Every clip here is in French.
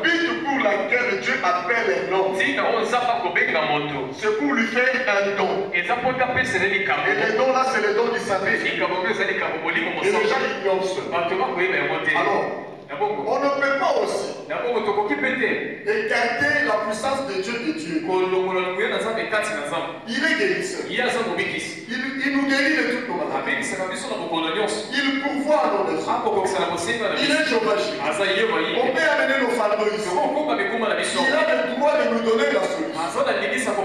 but pour laquelle Dieu appelle un homme, c'est pour lui faire un don. Et les dons là, c'est les dons du Saint-Esprit. Et les gens ignorent cela. Alors, on ne peut pas aussi écarter la puissance de Dieu de Dieu. Il est guérisseur. Il nous guérit de toutes nos maladies. Il pourvoit à nos besoins. Il est Jéhovah-Jireh. On peut amener nos fardeaux ici. Il a le droit de nous donner la solution.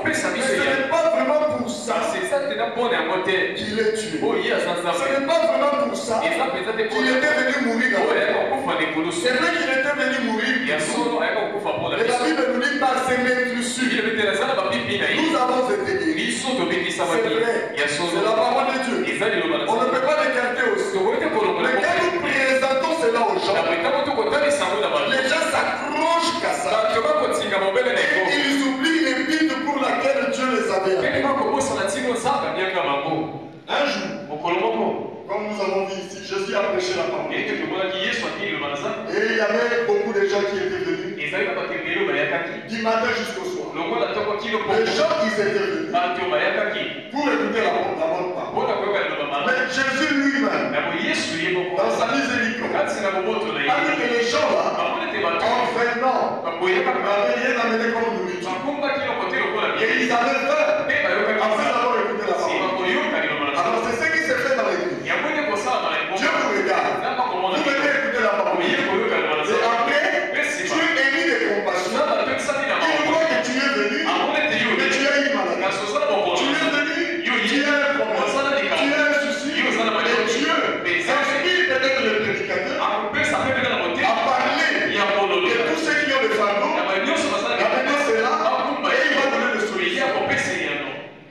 Mais ce n'est pas vraiment pour ça qu'il est tué. Ce n'est pas vraiment pour ça qu'il était venu mourir. C'est vrai qu'il était venu mourir. Et la Bible nous dit par ses meurtrissures, nous avons été guéris. C'est vrai. C'est la parole de Dieu. On ne peut pas l'écarter aussi. Mais quand nous présentons cela aux gens, les gens s'accrochent qu'à ça. Et ils oublient les bites pour laquelle Dieu les avait appelés. Un jour, comme nous avons vu ici, Jésus a prêché la parole. Et il y avait beaucoup de gens qui étaient venus. Du matin jusqu'au soir. Les gens, ils étaient venus pour écouter la bonne parole. Mais Jésus lui-même, dans sa miséricorde, a dit que les gens là, en venant, n'avaient rien amené comme nourriture. Et ils avaient peur après avoir écouté la parole. Alors c'est ce qui s'est fait dans l'église. Dieu vous regarde. Vous venez écouter la parole. Et après, Dieu émet des compassions. Il voit que tu es venu, mais tu as une maladie. Tu es venu, tu as un problème, tu as un souci. Et Dieu inspire peut-être le prédicateur à parler de tous ceux qui ont le fardeau, amener cela, et il va donner le solution.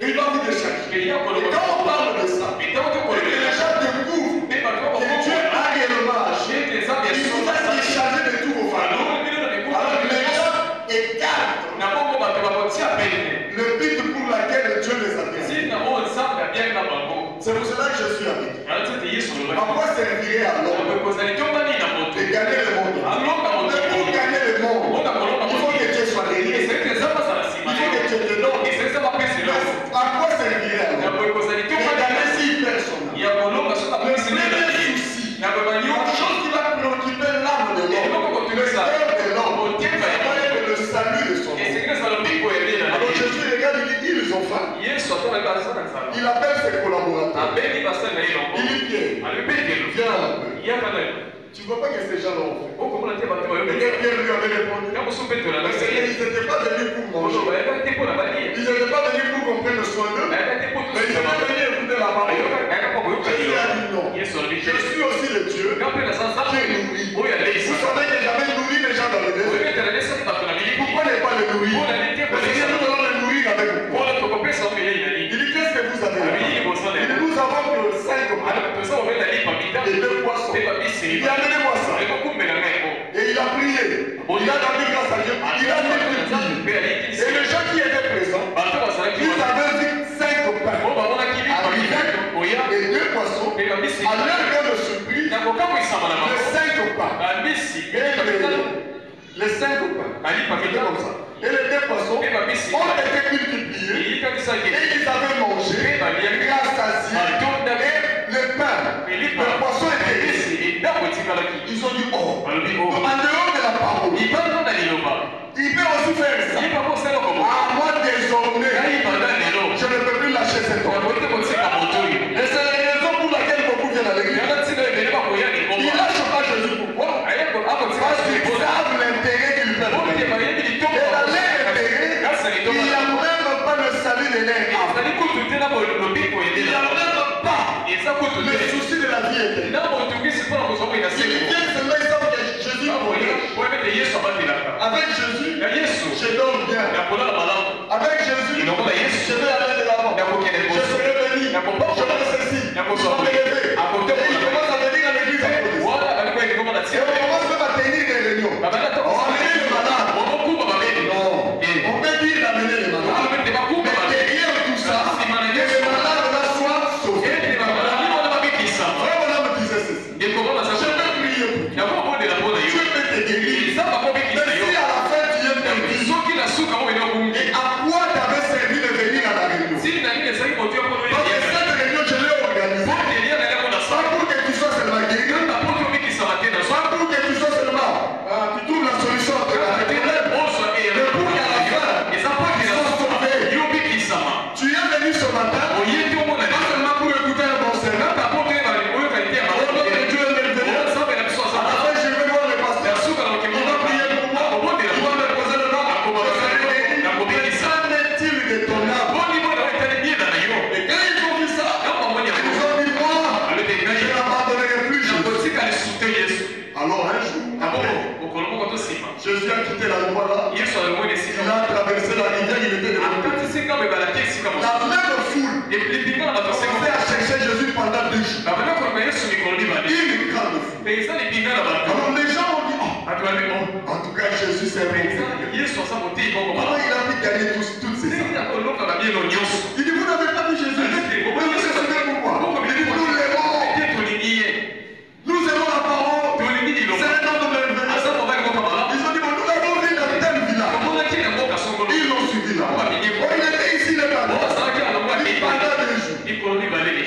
Il va vous décharger. Et quand on parle de ça, et que les gens découvrent que Dieu a réellement agi, il vous a déchargé de tous vos fardeaux. Alors les gens écartent le but pour laquelle Dieu les a fait. C'est pour cela que je suis avec. À quoi servirait alors de gagner le monde? Mais pour gagner le monde, il faut que Dieu soit guéri. Il faut que Dieu te donne. À quoi servirait alors de gagner 6 personnes? Le premier souci, la chose qui va préoccuper l'âme de l'homme, le cœur de l'homme, c'est le salut de son homme. Alors Jésus regarde, il dit, ils ont faim. Il appelle ses collaborateurs. Il dit, Pierre, viens un peu. Tu ne vois pas que ces gens-là ont fait. Et Pierre lui avait répondu, mais ils n'étaient pas venus pour manger. Ils n'étaient pas venus pour qu'on prenne soin d'eux. Mais ils étaient venus écouter la parole. Jésus a dit non. Je suis aussi le Dieu qui nourrit. Vous savez que j'avais nourri les gens dans le désert. Pourquoi ne pas les nourrir? Parce que nous allons les nourrir avec vous. Il dit, qu'est-ce que vous avez? Il dit, nous avons que 5 pains et 2 poissons. Il dit, amenez-moi ça. Et il a prié. Il a rendu grâce à Dieu. Il a multiplié. Et les gens qui étaient présents, ils avaient vu 5 pains et 2 poissons. À leur grande surprise, les 5 pains. Les 5 pains. Comme ça. Et les 2 poissons ont été multipliés. Et ils avaient mangé grâce à Dieu. Et le pain, le poisson était ici. Ils ont dit, oh, en dehors de la parole, il peut aussi faire ça. À moi désormais, je ne peux plus lâcher cet homme. Et c'est la raison pour laquelle beaucoup viennent à l'église. Ils ne lâchent pas Jésus. Pourquoi? Parce qu'ils savent l'intérêt qu'ils peuvent donner. Et dans leur intérêt, il n'y a même pas le salut de leur âme. Il n'y a même pas le souci de la vie éternelle. Ils viennent seulement, ils savent que Jésus avec Jésus, je dors bien. Avec Jésus, je vais aller de l'avant. Je serai béni. Je ferai ceci. Je vais me lever. Et il commence à venir à l'église à côté. Et on commence même à tenir des réunions. On amène les malades. Non. On peut dire d'amener les malades. Mais derrière tout ça, que les malades là soient sauvés. Frère Bonhomme disait ceci. Je vais prier pour toi. Dieu peut te guérir. Mais Alors un jour, après, Jésus a quitté la loi là. Il a traversé la rivière, il était devant. La même foule commençait à chercher Jésus pendant 2 jours. Une grande foule. Alors les gens ont dit, en tout cas Jésus c'est bon. Comment il a pu gagner toutes ces âmes? Il dit, vous n'avez pas vu Jésus? Vous se souvenez pourquoi? Il dit, nous l'aimons. Nous aimons la parole. C'est un homme merveilleux. Ils ont dit, bon, nous l'avons vu dans tel village. Ils l'ont suivi là. Il était ici le matin. Pendant 2 jours.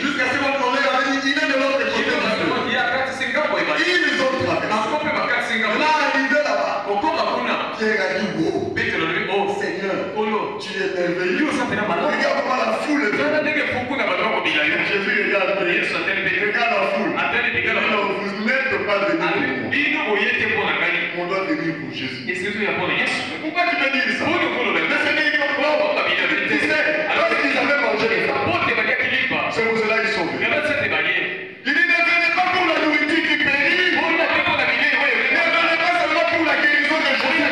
Jusqu'à ce qu'on il est de l'autre côté. Ils ont traversé. Là, arrivé là-bas, Pierre a dit, oh Seigneur, tu es merveilleux. Regarde comment la foule est. Jésus regarde la foule. Vous n'êtes pas venus pour moi. On doit venir pour Jésus. Pourquoi tu me dis ça? Mais c'est des grands. Tu sais, alors qu'ils avaient mangé les femmes, c'est pour cela qu'ils sont venus. Il dit, ne venez pas pour la nourriture qui périt. Ne venez pas seulement pour la guérison de Jésus.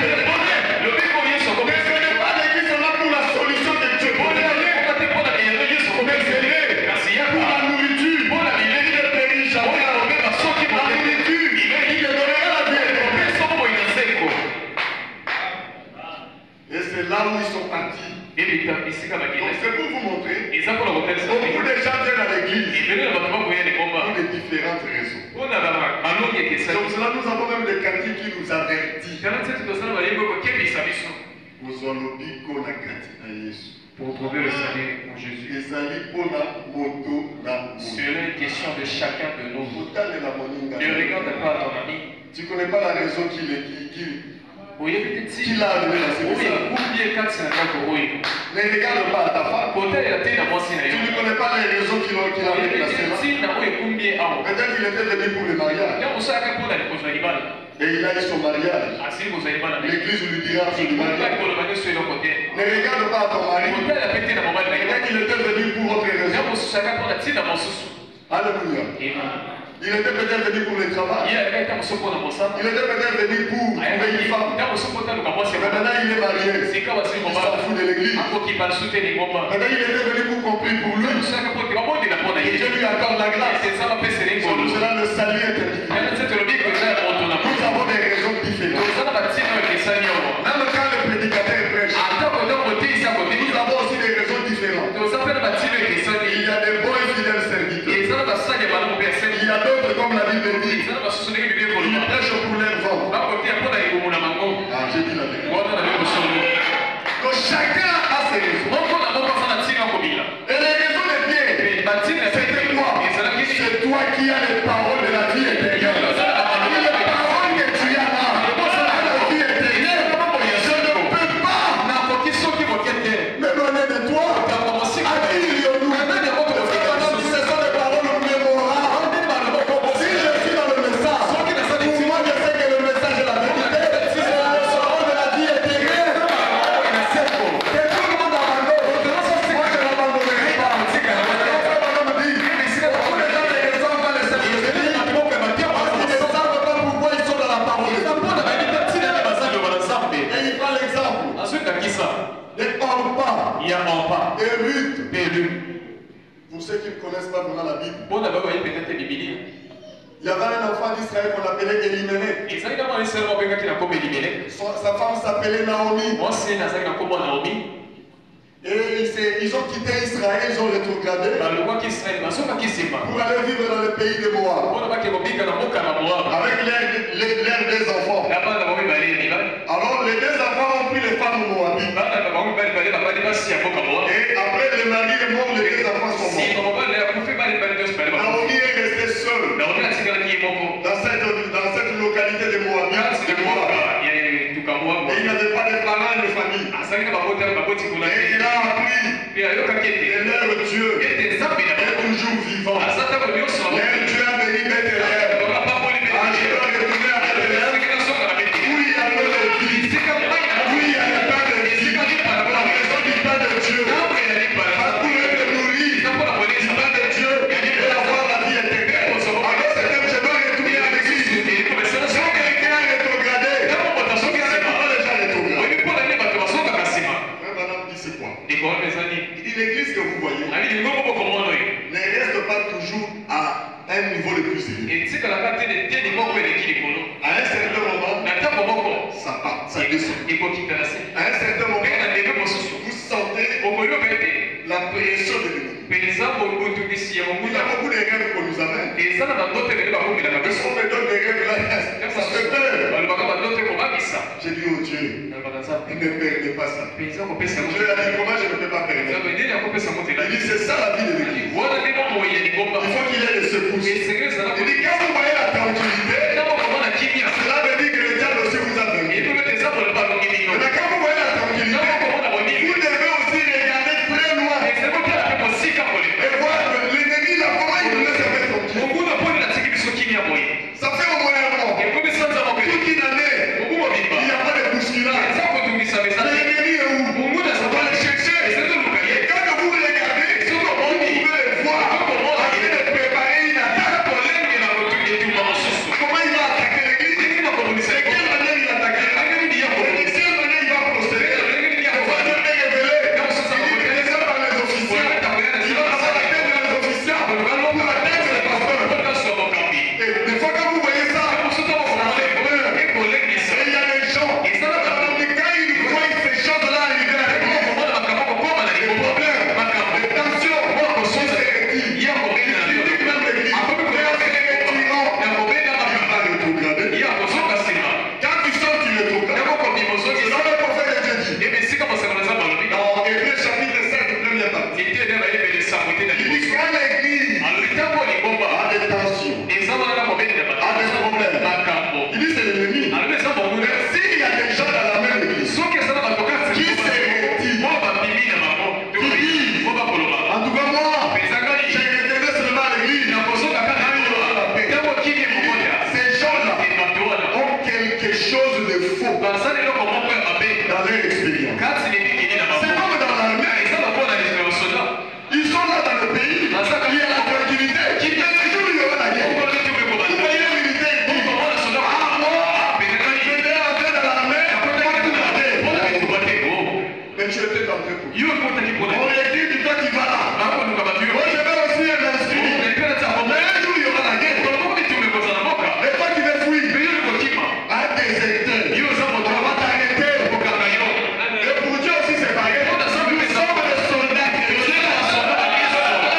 Ne venez pas l'église seulement pour la solution de Dieu. Mais venez pour la nourriture. Il ne périt jamais. La nourriture, il ne donnera la vie. Et c'est là où ils sont partis. Donc c'est pour vous montrer, beaucoup de gens viennent à l'église pour de différentes raisons. C'est pour cela que nous avons même des quartiers qui nous avertissent. Pour trouver le salut en Jésus. Selon une question de chacun de nous. Ne regarde pas ton ami. Tu ne connais pas la raison qu'il a amené dans ce message. Ne regarde pas ta femme. Tu ne connais pas les raisons qu'il a amené dans ce message. Peut-être qu'il était venu pour le mariage. Et il a eu son mariage. L'église lui dira sur le mariage. Ne regarde pas ton mari. Peut-être qu'il était venu pour autre raison. Alléluia. Il était peut-être venu pour le travail. Il était peut-être venu pour trouver une femme. Mais maintenant il est marié. Il s'en fout de l'église. Maintenant il était venu pour compris pour lui. Et Dieu lui accorde la grâce. C'est pour cela le salut est individuel. Nous avons des raisons différentes. Même quand le prédicateur prêche, nous avons aussi des raisons différentes. Il y a des bons et fidèles serviteurs. Il y a d'autres comme la Bible dit. Ils prêchent pour leur ventre. Ah, j'ai dit la vérité. Donc chacun a ses raisons. Et les raisons les biens, c'était quoi? C'est toi qui as les paroles de la vie éternelle. Les paroles que tu as là, la vie éternelle, je ne peux pas me donner de toi. À qui irions-nous? Ce sont des paroles mémorables. Si je suis dans le message, pour moi je sais que le message est la vérité. C'est la parole de la vie éternelle. Que tout le monde abandonne. Moi je n'abandonnerai pas. Beaucoup de gens ne reçoivent pas le Saint-Esprit parce qu'ils ne savent pas pourquoi ils sont dans la parole. Et il prend l'exemple de Orpa et Ruth. Pour ceux qui ne connaissent pas vraiment la Bible, il y avait un enfant d'Israël qu'on appelait Elimelech. Sa femme s'appelait Naomi. Et ils ont quitté Israël, ils ont rétrogradé pour aller vivre dans le pays de Moab avec leurs 2 enfants. Alors les 2 enfants ont pris les femmes moabites. Et après le mari est mort, les 2 enfants sont morts. Naomi est restée seule dans cette localité de Moab. Et il n'avait pas de parents et de famille. Et il a appris que leur Dieu est toujours vivant. Leur Dieu a béni Bethléem. Je dois retourner à Bethléem où il y a le vie, où il y a le pain de vie, la raison du pain de Dieu. Pour être nourri du pain de Dieu et avoir la vie éternelle. Alors c'est que je dois retourner à l'église. Dieu. Et tu sais que la carte est des mots qui À un certain moment, ça part, ça descend. À un certain moment, vous sentez la pression de l'ennemi. Il y a beaucoup de rêves qu'on nous amène. Et si on me donne des rêves là, ça fait peur. J'ai dit au Dieu, ne permets pas ça. Dieu a dit comment je ne peux pas permettre. Il dit c'est ça la vie de l'église. Il faut qu'il ait des secousses. Il dit quand vous voyez la tranquillité, cela veut dire que le diable aussi vous a vaincu. Mais quand vous voyez la tranquillité, vous devez aussi regarder très loin et voir l'ennemi là, comment il nous laisse faire tranquille. Ça fait au moins un mois. Toute une année, il n'y a pas de bousculade. L'ennemi est où? On va le chercher. Et quand vous regardez, vous pouvez le voir en train de préparer une attaque. Comment il va attaquer l'église? De quelle manière il attaque? De quelle manière il va procéder? On va nous révéler. Il va par les officiers. Il va avoir la tête des officiers pour la tête des pasteurs. Et des fois quand vous voyez ça, il y a des gens, quand ils voient ces choses-là arriver avec des problèmes, des tensions, ils se retirent. Ils critiquent même l'église. Mais en se retirant, il va rétrograder. Quand tu sens qu'il rétrograde, c'est là le prophète de Dieu dit. Dans Hébreux chapitre 5, première partie, il dit quand l'église a des tensions, a des problèmes, il dit c'est l'ennemi. Mais s'il y a des gens dans la même église qui se retirent, qui disent, en tout cas moi, j'ai retenu seulement à l'église, ces gens-là ont quelque chose de faux dans leur expérience. C'est comme dans l'armée. Ils sont là dans le pays, il y a la tranquillité, mais le jour où il y aura la guerre, vous voyez les militaires qui disent, ah moi, je vais entrer dans l'armée, mais tu étais entré pour. On réduit du temps qui va là. Moi je vais aussi l'instruire. Mais un jour il y aura la guerre. Et toi qui veux fuir, un déserteur, on va t'arrêter. Et pour Dieu aussi c'est pareil. Nous sommes des soldats chrétiens.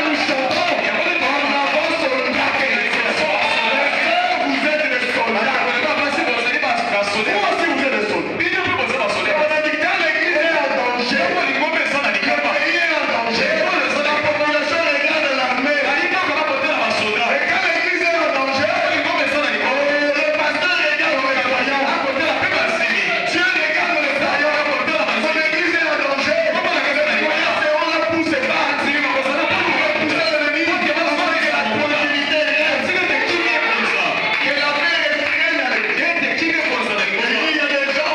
Nous chantons. On avance soldats chrétiens. Vous êtes des soldats. Vous aussi vous êtes des soldats. On a dit quand l'église est en danger, le pays est en danger, la population regarde l'armée. Et quand l'église est en danger, le pasteur regarde le croyant. Dieu regarde le croyant. Son église est en danger. Les croyants seront là pour se battre. Pour pousser l'ennemi. Pour que la tranquillité reste. Que la paix règne à l'église. Il y a des gens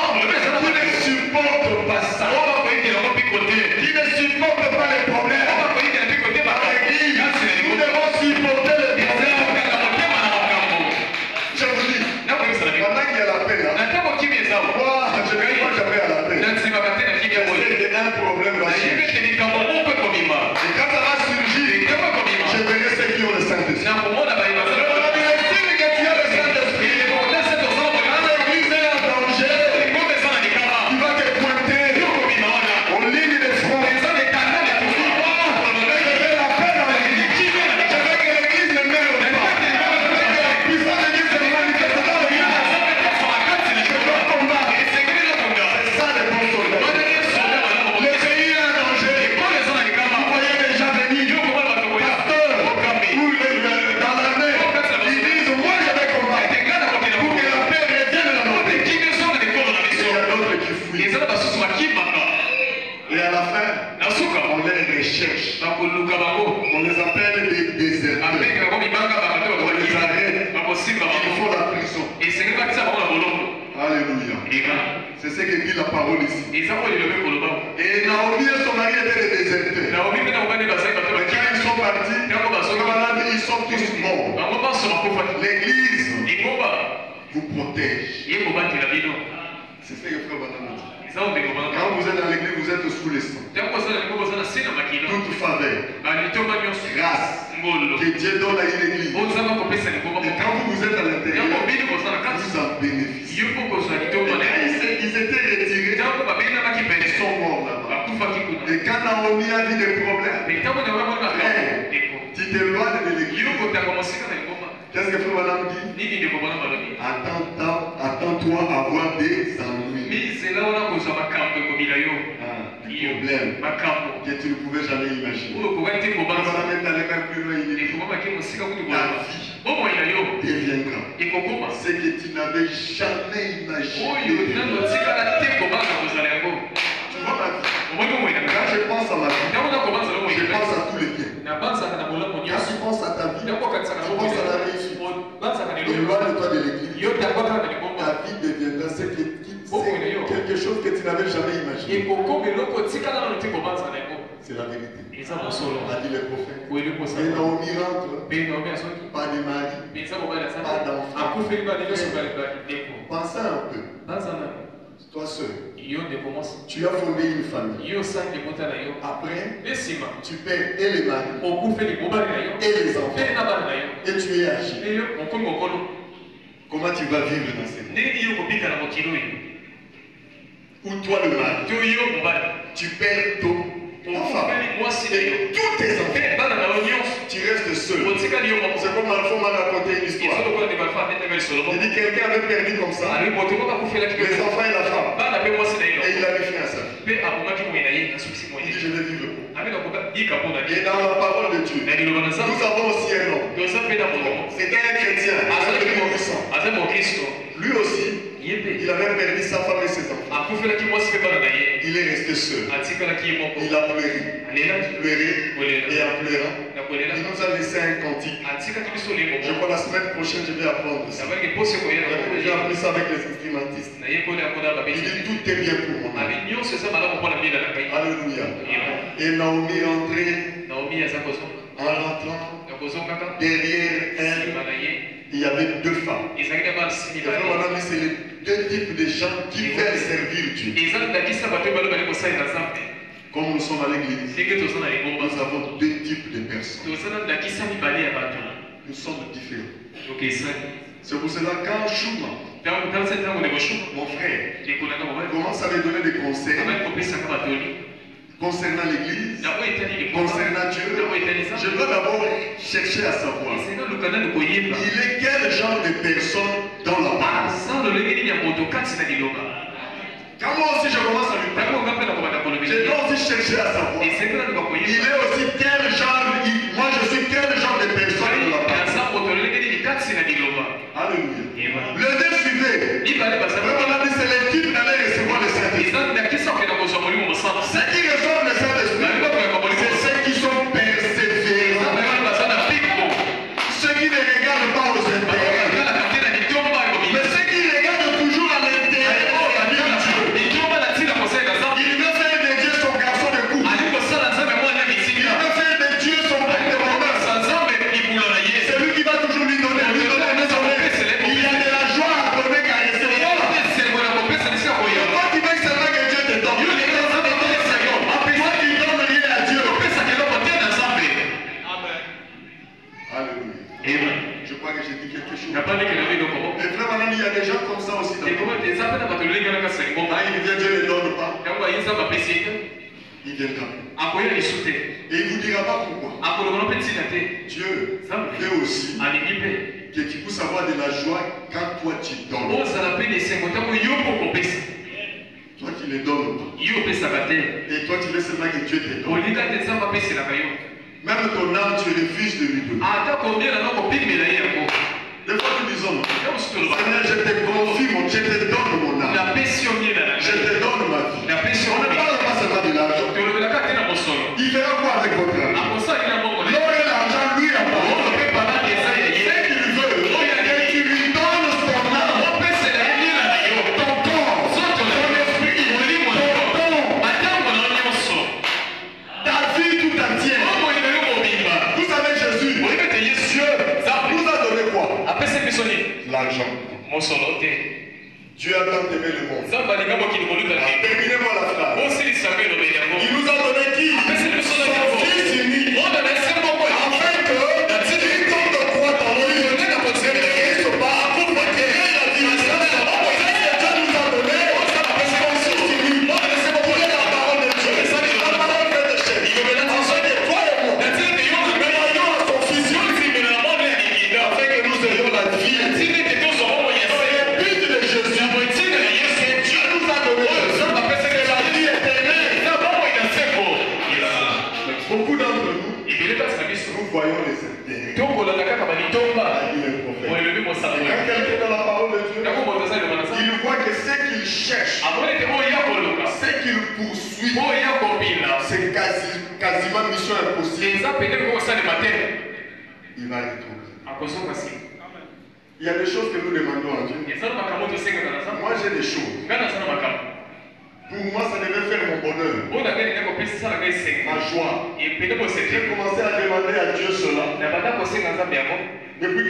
qui ne supportent pas ça. Qui ne supportent pas les problèmes. Dans l'église, nous devons supporter les problèmes. Je vous dis, pendant qu'il y a la paix là, moi, je ne vais pas jamais à la paix. C'est un problème là-dessus. Et quand ça va surgir, je verrai ceux qui ont le Saint-Esprit. On a dit, estime que tu as le Saint-Esprit. Quand l'église est en danger, tu vas te pointer aux lignes de front. Je veux la paix dans l'église. Je veux que l'église ne meure pas. Je veux que la puissance de Dieu se manifeste dans l'église. Je dois combattre. C'est ça les bons soldats. Le pays est en danger. Vous voyez déjà venir. Pasteur, dans l'armée, ils disent moi je vais combattre pour que la paix revienne dans notre pays. Il y a d'autres qui fuient. Et à la fin, on les recherche. On les appelle des déserteurs. On les arrête. Il faut la prison. Alléluia. C'est ce que dit la parole ici. Et Naomi et son mari étaient des déserteurs. Mais quand ils sont partis, ils sont tous morts. L'église vous protège. C'est ce que frère Banana dit. Quand vous êtes dans l'église, vous êtes sous les sang. Toute faveur, grâce que Dieu donne à une église. Et quand vous êtes à l'intérieur, vous en bénéficiez. Ils étaient retirés, ils sont morts là-bas. Et quand Naomi a vu des problèmes, tu t'éloignes de l'église. Qu'est-ce que Frère Madame dit? Attends-toi à avoir des ennuis. Des problèmes que tu ne pouvais jamais imaginer. Madame est allée même plus loin. Il dit ta vie deviendra ce que tu n'avais jamais imaginé. Tu vois ma vie? Quand je pense à ma vie, je pense à tous les biens. Quand tu penses à ta vie, tu penses à la réussite. Éloigne-toi de l'église. Ta vie deviendra quelque chose que tu n'avais jamais imaginé. C'est la vérité. A dit le prophète. Et Naomi rentre. Pas de mari. Pas d'enfant. Pensez un peu. Toi seul. Tu as fondé une famille. Après, tu perds et les maris et les enfants. Et tu es âgé. Comment tu vas vivre dans cette vie? Ou toi le mari, tu perds ta femme et tous tes enfants. Tu restes seul. C'est comme Alpha m'a raconté une histoire. Il dit quelqu'un avait perdu comme ça les enfants et la femme. Et il avait fini à ça. Il dit je vais vivre pour. Et dans la parole de Dieu, nous avons aussi un homme. C'était un chrétien. Lui aussi, il avait perdu sa femme et ses enfants. Il est resté seul. Il a pleuré et en pleurant, il nous a laissé un cantique. Je crois la semaine prochaine, je vais apprendre ça. J'ai appris ça avec les instrumentistes. Il dit tout est bien pour moi. Alléluia. Et Naomi est entrée. En rentrant, derrière elle, il y avait deux femmes. C'est les deux types de gens qui veulent servir Dieu. Comme nous sommes à l'église, nous avons deux types de personnes. Nous sommes différents. C'est pour cela quand Chouma, mon frère, commence à me donner des conseils concernant l'église, concernant Dieu, je dois d'abord chercher à savoir il est quel genre de personne dans la parole. Quand moi aussi je commence à lui parler, je dois aussi chercher à savoir il est aussi quel genre, moi je suis quel genre de personne dans la parole. Alléluia. Le deux suivait. C'est les types d'aller recevoir le Saint-Esprit. Ceux qui reçoivent le Saint-Esprit, c'est ceux qui sont persévérants. Ceux qui ne regardent pas aux intérieurs. Mais ceux qui regardent toujours à l'intérieur de Dieu. Il veut faire de Dieu son garçon de couple. Il veut faire de Dieu son père de bonheur. C'est lui qui va toujours lui donner. Il y a de la joie à donner qu'à recevoir. Toi qui veux seulement que Dieu te donne. Toi qui donnes rien à Dieu. Alléluia. Je crois que j'ai dit quelque chose. Et frère, madame, il y a des gens comme ça aussi dans le monde. Ah, il vient, Dieu ne donne pas. Il viendra. Et il ne vous dira pas pourquoi. Dieu veut aussi que tu puisses avoir de la joie quand toi tu donnes. Toi qui ne donnes pas. Et toi tu veux seulement que Dieu te donne. Même ton âme, tu refuses de lui donner. Des fois nous disons, Seigneur, je te confie, je te donne mon âme. Je te donne ma vie. On ne parle pas seulement de l'argent. Il fera quoi avec votre âme? L'or et l'argent, lui, n'a pas. Ce qu'il veut, que tu lui donnes ton âme, ton corps, ton esprit, ta vie tout entière. Vous savez, Jésus, Dieu nous a donné quoi? L'argent. Dieu a tant aimé le monde. Terminez-moi la phrase. Il nous a donné qui? Son Fils unique. Afin que quiconque croit en lui ne périsse pas, mais qu'il ait la vie éternelle. Dieu nous a donné son Fils unique. Qui est la parole de Dieu. La parole fait de chair. Afin que toi et moi, croyons à son Fils unique. Afin que nous ayons la vie éternelle. Beaucoup d'entre nous, nous voyons les intérêts. Quand quelqu'un dans la parole de Dieu, il voit que ce qu'il cherche, ce qu'il poursuit, c'est quasiment mission impossible. Il va y trouver. Il y a des choses que nous demandons à Dieu. Moi j'ai des choses. Pour moi, ça devait faire mon bonheur, ma joie. J'ai commencé à demander à Dieu cela depuis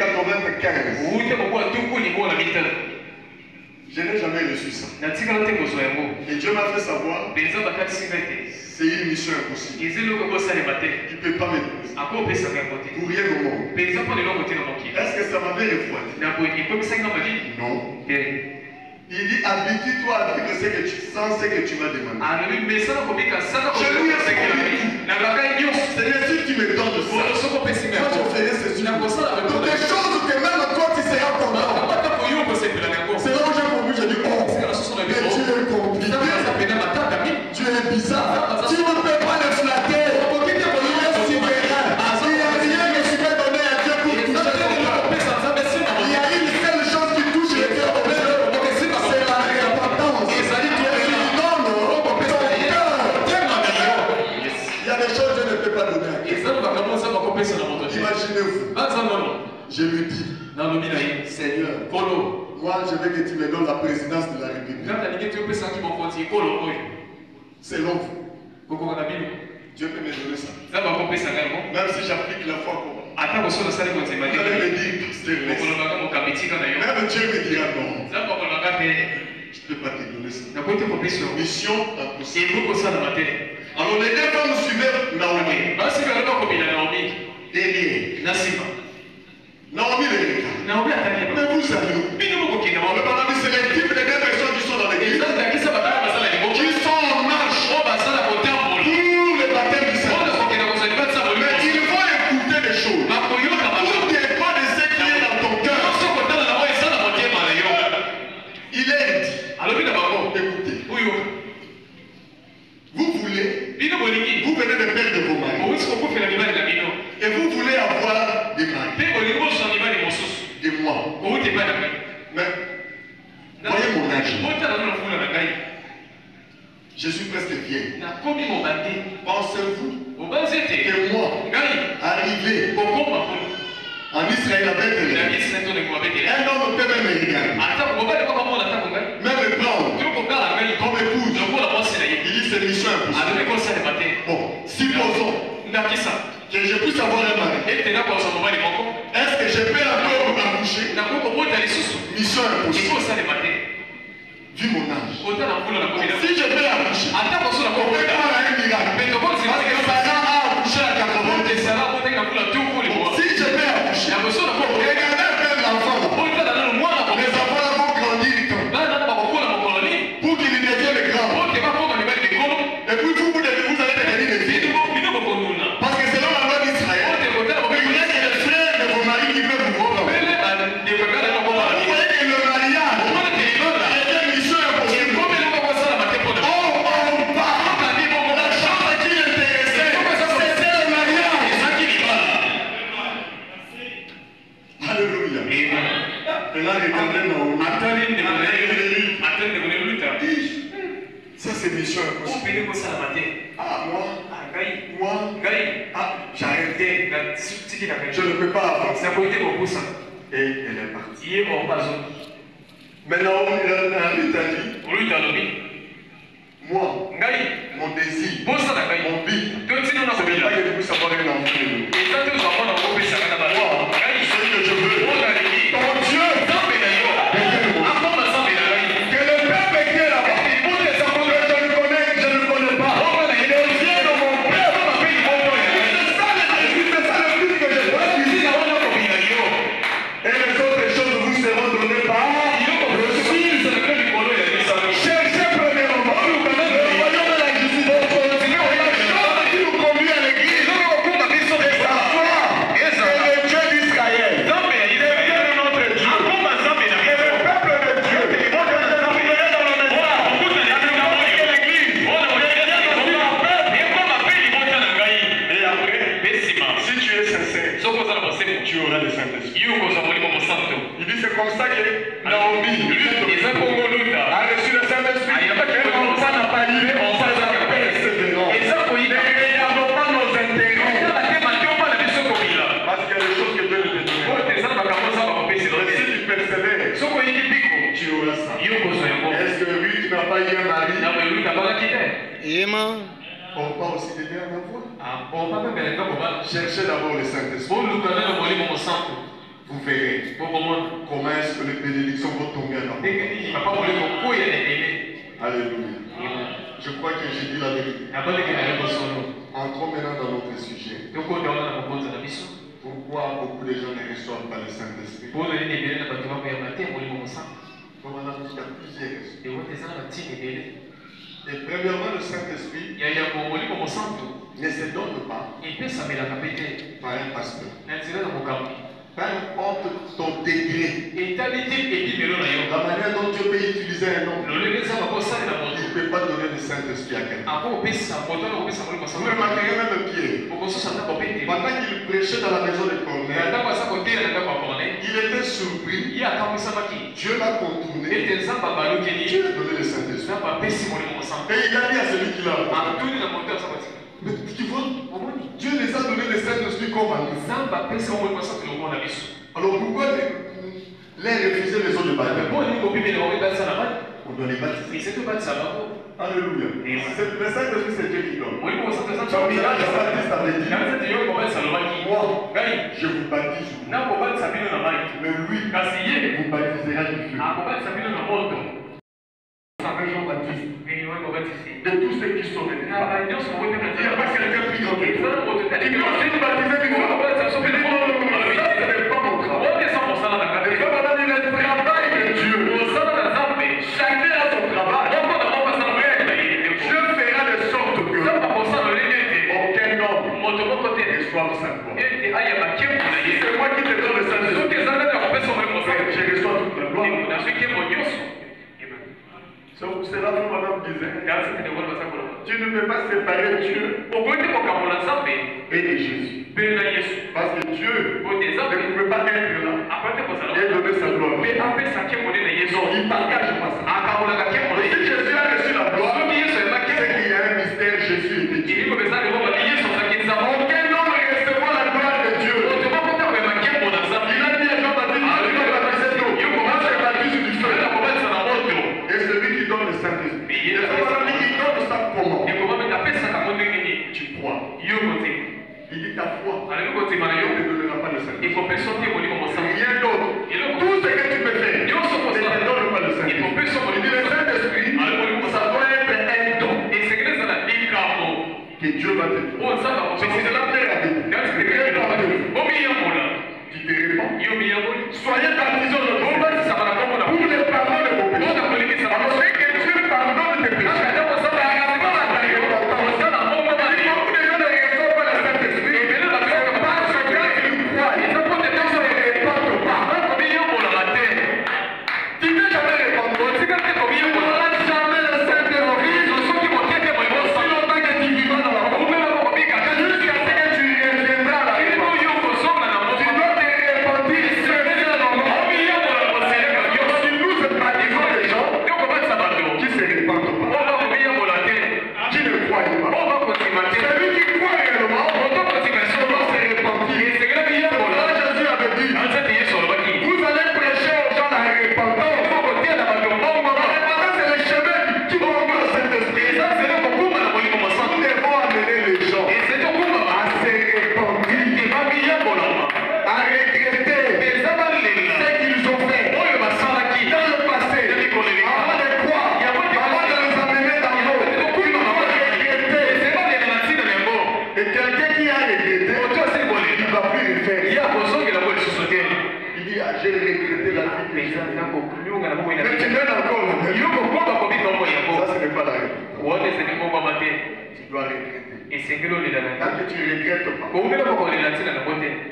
1995. Je n'ai jamais reçu ça. Et Dieu m'a fait savoir c'est une mission impossible. Il ne peut pas me donner pour rien au monde. Est-ce que ça m'avait refroidi? Non. Il dit, habitue-toi à vivre ce que tu sens, ce que tu m'as demandé. Je lui ai promis. Seigneur, si tu me donnes ça, moi je ferai ceci. Donc des choses que même toi tu seras content. C'est là où j'ai compris, j'ai dit, oh, mais tu es compliqué. Tu es bizarre. Tu ne peux pas le flatter. Il est souverain. Il n'y a rien que tu peux donner à Dieu pour toucher ton cœur. Il y a une seule chose qui touche le cœur. C'est la repentance. Il y a des choses que je ne peux pas donner à Dieu. Imaginez-vous. Je lui dis, Seigneur, moi je veux que tu me donnes la présidence de la République. Selon vous, Dieu peut me donner ça. Même si j'applique la foi comment. Vous allez me dire, même Dieu me dira non. Je ne peux pas te donner ça. Mission impossible. Alors les deux femmes suivaient Naomi. Derrière. Naomi le regarde. Mais vous allez où? C'est les types de deux personnes qui sont dans l'église. Qui sont en marche pour le baptême du Seigneur. Mais il faut écouter les choses. Pour dépend de ce qui est dans ton cœur. Il est dit. Écoutez. Vous voulez, vous venez de perdre vos maris. Et vous voulez avoir des maris. De moi. Mais voyez mon âge. Je suis presque vieil. Pensez-vous que moi, arrivé en Israël avec un homme peut même me regarder, même me prendre comme épouse. Il dit c'est mission impossible. Bon, supposons que je puisse avoir un mari. Est-ce que je peux encore m'accoucher? Mission impossible. Vu mon âge. Si je peux accoucher, on peut faire un miracle. Parce que Sarah a accouché à 80 ans. Si je peux accoucher, regardez un peu l'enfant. Les enfants vont grandir pour qu'ils deviennent grands. Et puis vous allez devenir des filles. Parce que selon la loi d'Israël, il y a des frères de vos maris qui peuvent vous voir. Vous voyez que le mariage est une mission impossible. On parle de la chose qui l'intéressait. C'était le mariage. Alléluia. Maintenant, regardez Naomi. Ça, c'est mission impossible. Ah, moi, j'arrête. Je ne peux pas avancer. Et elle est partie. Maintenant, elle t'a dit, moi, mon désir, mon but, c'est pas que je puisse avoir un enfant. Moi, ce que je veux, ton Dieu, comme ça que Naomi a reçu le Saint-Esprit. Ça n'a pas lié, on va être persévérant. Ne regardons pas nos intérêts. Parce qu'il y a des choses que Dieu ne te donne. Mais si tu persévères, tu auras ça. Est-ce que Ruth n'a pas eu un mari? On va aussi t'aider à en avoir. Cherchez d'abord le Saint-Esprit. Vous verrez comment est-ce que les bénédictions vont tomber à la Alléluia. Je crois que j'ai dit la vérité. Entrons maintenant dans notre sujet. Pourquoi beaucoup de gens ne reçoivent pas le Saint-Esprit? Comme on a dit, il y a plusieurs raisons. Et premièrement, le Saint-Esprit ne se donne pas par un pasteur. Peu importe ton degré, la manière dont Dieu peut utiliser un homme, il ne peut pas donner le Saint-Esprit à quelqu'un. Vous remarquerez même Pierre, pendant qu'il prêchait dans la maison de Corneille, il était surpris. Dieu l'a contourné. Dieu a donné le Saint-Esprit. Et il a dit à celui qui l'a envoyé, mais tu vois, Dieu les a donné le Saint-Esprit comme à nous. Alors pourquoi les refuser les autres de baptême? On doit les baptiser. Alléluia. Le Saint-Esprit, c'est Dieu qui donne. Comme il a le Baptiste avait dit, moi, je vous baptise. Mais lui, vous baptisera du feu. Jean-Baptiste, de tous ceux qui sont venus. Il n'y a pas quelqu'un plus grand que toi. Il dit, si tu baptises du feu, ça ce n'est pas mon travail. Et comme on a dit, le travail de Dieu, chacun a son travail. Dieu fera de sorte que aucun homme ne reçoive sa gloire. C'est moi qui te donne le Saint-Esprit. Je reçois toute la gloire. C'est là où madame disait, tu ne peux pas séparer Dieu et de Jésus. Parce que Dieu ne pouvait pas être là et donner sa gloire. Non, il partage pas ça. Et si Jésus a reçu la gloire, c'est qu'il y a un mystère, Jésus était Dieu. Aucun homme ne recevra la gloire de Dieu. Il a dit à Jean-Baptiste, tu baptises du feu. Et celui qui donne le Saint-Esprit, il donne ça comment? Tu crois. Il dit ta foi ne te donnera pas le Saint-Esprit. Rien d'autre. Tout ce que tu peux faire ne te donne pas le Saint-Esprit. Il dit le Saint-Esprit, ça doit être un don que Dieu va te donner. C'est la terre avec vous. Tu te réponds. Soyez baptisés pour le pardon de vos péchés. Alors que Dieu pardonne tes péchés.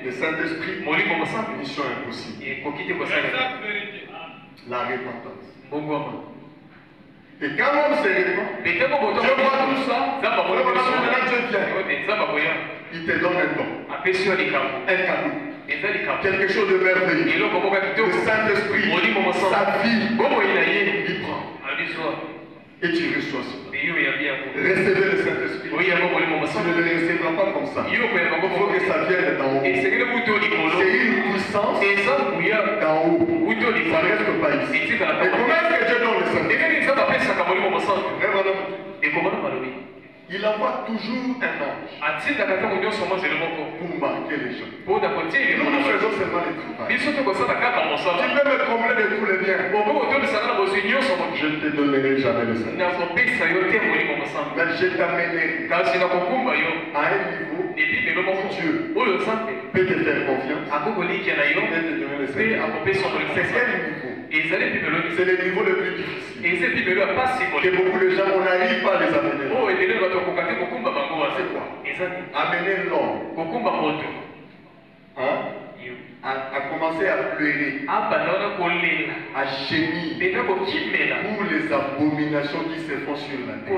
Le Saint-Esprit, mission impossible. La repentance. Et quand on se répand, Dieu voit tout ça. Il te donne un don, un cadeau, quelque chose de merveilleux. Le Saint-Esprit Et tu reçois cela. Recevez le Saint-Esprit. Tu ne le recevras pas comme ça. Il faut que ça vienne d'en haut. C'est une puissance d'en haut. Ça ne reste pas ici. Et comment est-ce que Dieu donne le Saint-Esprit? Il envoie toujours un ange pour marquer les gens. Nous faisons seulement les travail. Tu peux me combler de tous les biens. Je ne te donnerai jamais le Saint-Esprit. Mais je t'amènerai à un niveau où Dieu peut te faire confiance et te donner le Saint-Esprit. C'est quel niveau? C'est le niveau le plus difficile. Que beaucoup de gens, on n'arrive pas à les amener. C'est quoi? Amener l'homme à commencer à pleurer, à gémir pour les abominations qui se font sur la terre.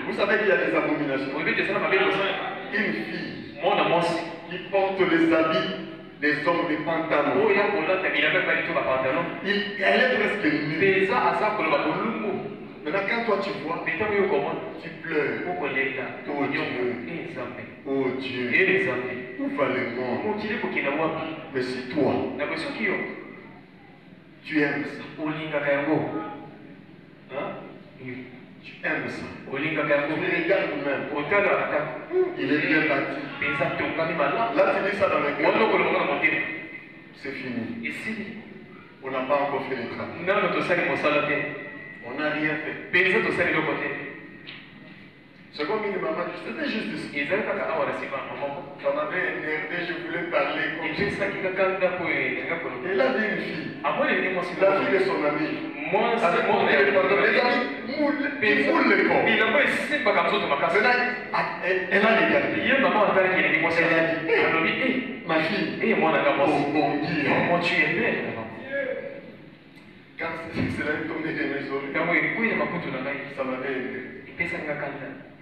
Vous savez qu'il y a des abominations. Une fille qui porte les habits des hommes des pantalons. Elle est presque nue. Maintenant, quand toi tu vois, tu pleures. Oh Dieu, où va le monde? Mais si toi, tu aimes ça, tu aimes ça, tu le regardes même, il est bien bâti. Là, tu dis ça dans le cœur. C'est fini. On n'a pas encore fait le travail. On n'a rien fait. C'est comme une maman, c'était juste ici. Ça m'avait énervé, je voulais parler comme ça. Et là, il y a une fille. La fille de son ami. Avec mon père, les amis, il moule le corps. Maintenant, elle a regardé. Elle a dit, ma fille, oh bon Dieu. Quand cela est tombé de mes oreilles, ça m'avait aidé.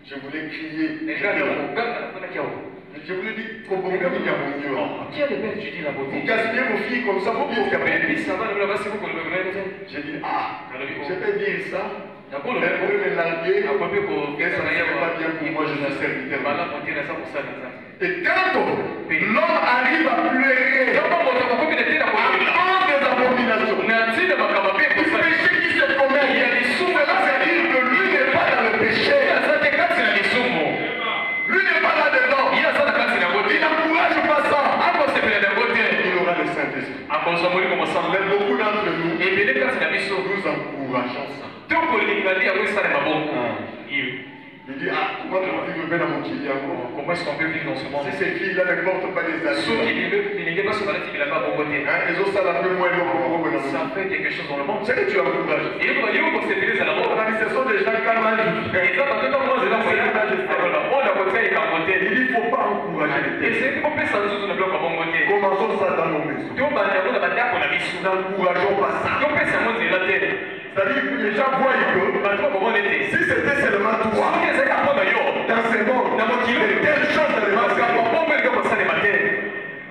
Je voulais crier. Je voulais dire, vous gaspillez vos filles comme ça, vous dites. J'ai dit, je peux dire ça. Elle pourrait me larguer. Et ça ne serait pas bien pour moi, je suis serviteur. Et quand l'homme arrive à pleurer, à cause des abominations, du péché qui se commet, cela veut dire que lui n'est pas dans le péché. Lui n'est pas là-dedans. Il n'encourage pas ça. Il aura le Saint-Esprit. Mais beaucoup d'entre nous, nous encourageons ça. Il dit, comment on va vivre dans mon Kiliango? Comment est-ce qu'on peut vivre dans ce monde? Si ces filles-là ne portent pas des habits, ça fait quelque chose dans le monde. C'est que tu encourages. Ce sont des gens calmes. Il dit, il ne faut pas encourager les têtes. Commençons ça dans nos maisons. N'encourageons pas ça. C'est-à-dire que les gens voient que si c'était seulement toi, dans ce monde, telle chose ne va pas.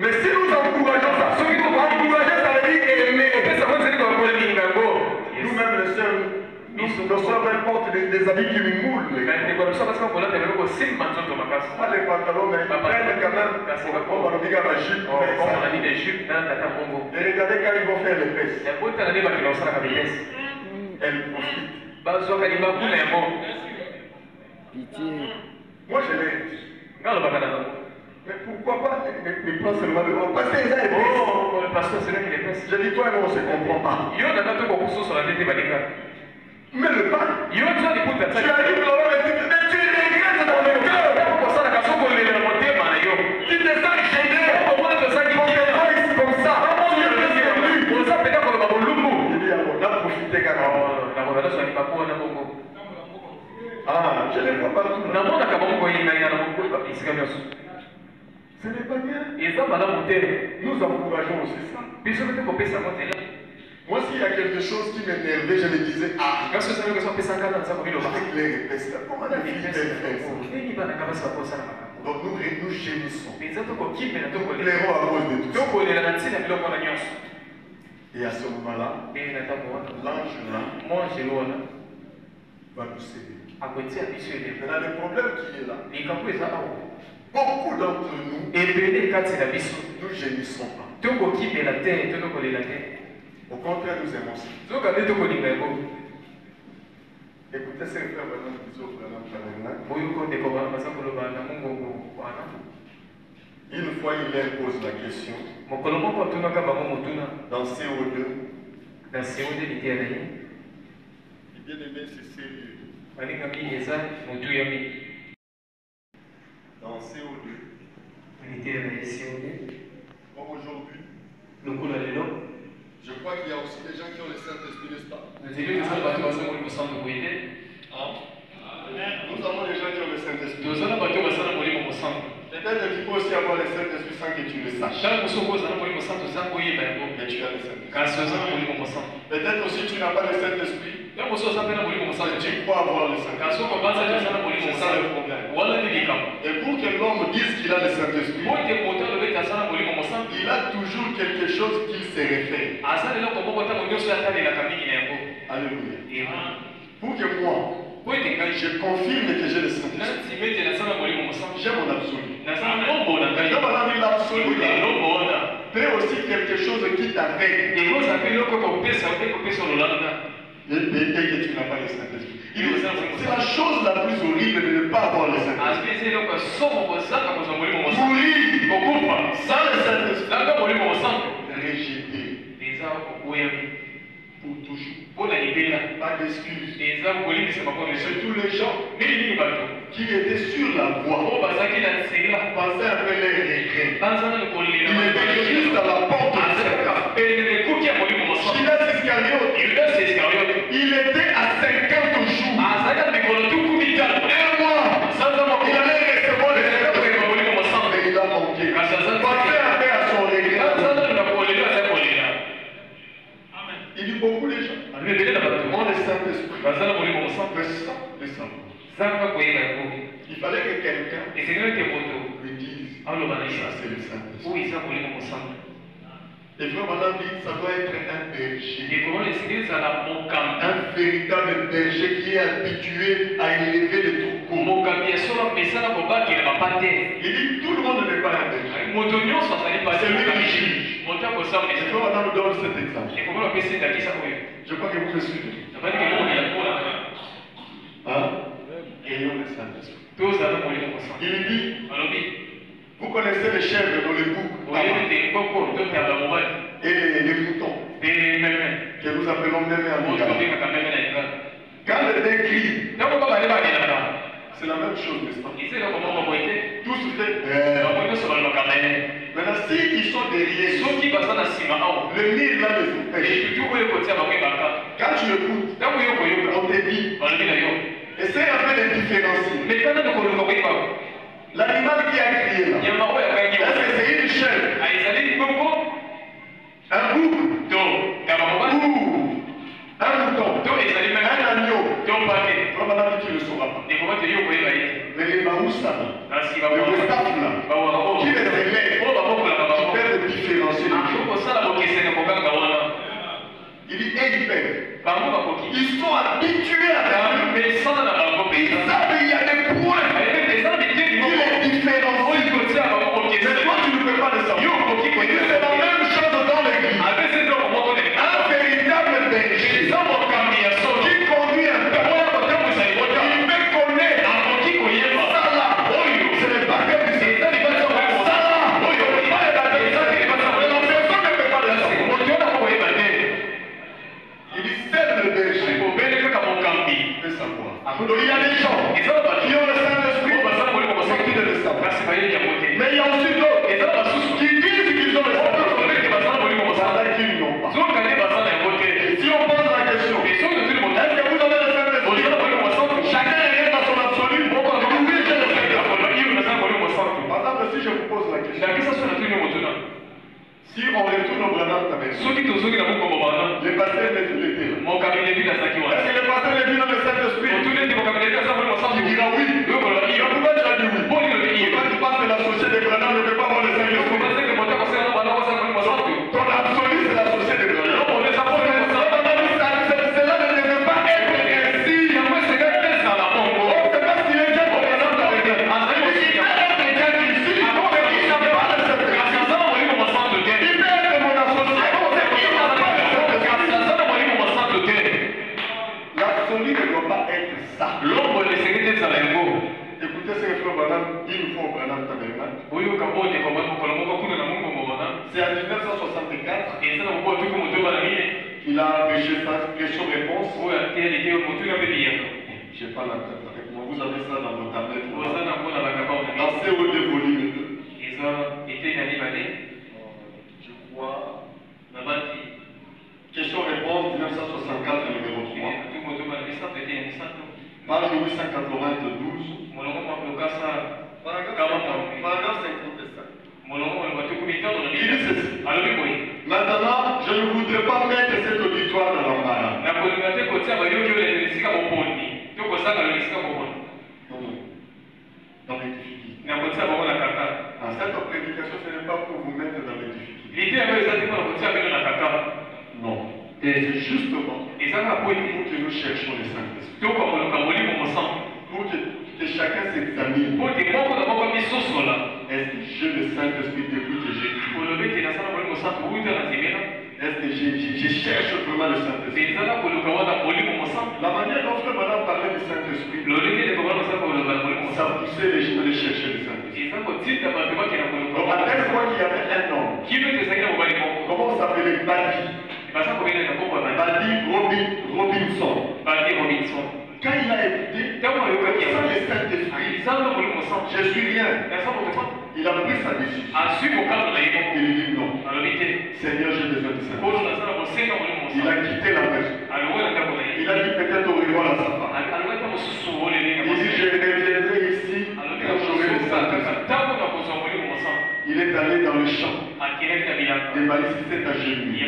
Mais si nous encourageons ça, encourager ça veut dire aimer. Nous-mêmes les sœurs, nos soeurs portent des habits qui nous moulent. Pas les pantalons, mais ils prennent quand même. On va le dire à la jupe. Et regardez quand ils vont faire les fesses. Elle profite. Moi je l'ai. Mais pourquoi pas ne pas seulement le haut? Parce que les gens je dis toi et moi on ne se comprend pas. Mais le pas, tu arrives là-bas et tu regrettes dans le cœur. Tu te sens gêné. Pourquoi ici comme ça? Il dit on a profité quand même. Je les vois partout. Ce n'est pas bien. Nous encourageons aussi ça. Moi, s'il y a quelque chose qui m'énervait, je me disais, avec les répètes, comment la fille fait ça? Donc nous gémissons. Nous plairons à cause de tout ça. Et à ce moment-là, l'ange là va nous céder. Maintenant, le problème qui est là, beaucoup d'entre nous, nous gémissons pas. Au contraire, nous aimons ça. Écoutez, c'est le frère Branham qui s'offre Branham Tabernacle. Une fois, il leur pose la question dans CO2. Bien aimé, c'est sérieux. Dans CO2. Comme aujourd'hui. Je crois qu'il y a aussi des gens qui ont le Saint-Esprit, n'est-ce pas? Nous avons des gens qui ont le Saint-Esprit. Peut-être que tu peux aussi avoir le Saint-Esprit sans que tu le saches. Mais tu as le Saint-Esprit. Peut-être aussi tu n'as pas le Saint-Esprit. Tu crois avoir le Saint-Esprit. C'est ça le problème. Et pour que l'homme dise qu'il a le Saint-Esprit, il a toujours quelque chose qu'il se réfère. Alléluia. Pour que moi, je confirme que j'ai le Saint-Esprit, j'ai mon absolu. L'absolu peut aussi quelque chose qui t'arrête. Et que tu n'as pas le Saint-Esprit. C'est la chose la plus horrible de ne pas avoir le Saint-Esprit. Mourir sans le Saint-Esprit. Rejeté. Pour toujours. Pas d'excuses. C'est tous les gens qui étaient sur la voie. Pensaient un peu les regrets. Il était juste à la porte de Judas Iscariote. Il était à 50 jours. Un mois. Il allait recevoir les Saint-Esprit. Mais il a manqué. Pensez un peu à son regret. Il dit beaucoup de gens. On le Saint-Esprit. Mais sans le savoir. Il fallait que quelqu'un lui dise ça c'est le Saint-Esprit. Et vraiment dit ça doit être un berger. Un véritable berger qui est habitué à élever les troupeaux. Il dit tout le monde n'est pas un berger. C'est lui qui juge. Et vraiment nous donne cet exemple. Je crois que vous me suivez. Ayons le Saint-Esprit. Il dit, vous connaissez les chèvres dans les boucs et les moutons que nous appelons même à quand le nez crie, c'est la même chose, n'est-ce pas? Tous fait. Maintenant, s'ils sont derrière, le nez là les empêche. Quand tu écoutes, on te dit, essaye un peu de différencier. L'animal qui a crié là, est-ce que c'est une chèvre, un bouc, ou un mouton, un agneau? Probablement tu ne le sauras pas. Mais les Maoussa, le Westaf là, qui les élève, tu peux le différencier. Il dit, ils sont habitués à ça. Ils savent qu'il y a des points qui les différencient. Mais toi, tu ne peux pas le savoir. C'est la même chose dans l'église. Un véritable berger qui conduit un peuple, il peut connaître ça là. C'est le baptême du Saint-Esprit. Ça là. La personne ne peut pas le savoir. Il dit, c'est le berger. peut savoir. Donc il y a des gens qui ont le Saint-Esprit, mais qui ne le savent pas. Mais il y a aussi d'autres qui disent qu'ils ont le Saint-Esprit, mais qu'ils n'ont pas. Si on pose la question, est-ce que vous avez le Saint-Esprit? Chacun est dans son absolu. Oui, j'ai le Saint-Esprit. Par exemple, si je vous pose la question, si on retourne au Branham Tabernacle, le pasteur Lévi l'était là. Est-ce que le pasteur Lévi dans le Saint-Esprit? Tu diras oui. Pourquoi tu as dit oui? Pourquoi tu penses que la société de Branham ne peut pas avoir le Saint-Esprit? Ton absolu, c'est la société de Branham. Il a prêché sa question-réponse. Je Je n'ai pas la tête avec moi. Vous avez ça dans vos tablettes. Dans CO2 volume 2. Je crois. Question-réponse 1964, numéro 3. Page 892. Paragraphe 55. Il dit ceci. Maintenant, je ne voudrais pas mettre cet auditoire dans l'embarras. Non. Dans les difficultés. Cette prédication, ce n'est pas pour vous mettre dans les difficultés. Non. C'est justement pour que nous cherchions les Saint-Esprit. Pour que chacun s'examine. Est-ce que j'ai le Saint-Esprit depuis que j'écris? Est-ce que je cherche vraiment le Saint-Esprit? La manière dont Frère Branham parlait du Saint-Esprit, ça poussait les gens à aller chercher le Saint-Esprit. Donc à tel point qu'il y avait un homme. Comment on s'appelait? Buddy Robinson. Quand il a écouté, sans le Saint-Esprit, je suis rien. Il a pris sa décision. Il lui dit non. Seigneur, j'ai besoin de Saint-Esprit. Il a quitté la maison. Il a dit peut-être au revoir à sa femme. Il dit je reviendrai ici quand j'aurai le Saint-Esprit. Il est allé dans le champ. Les maïs s'est agenouillé.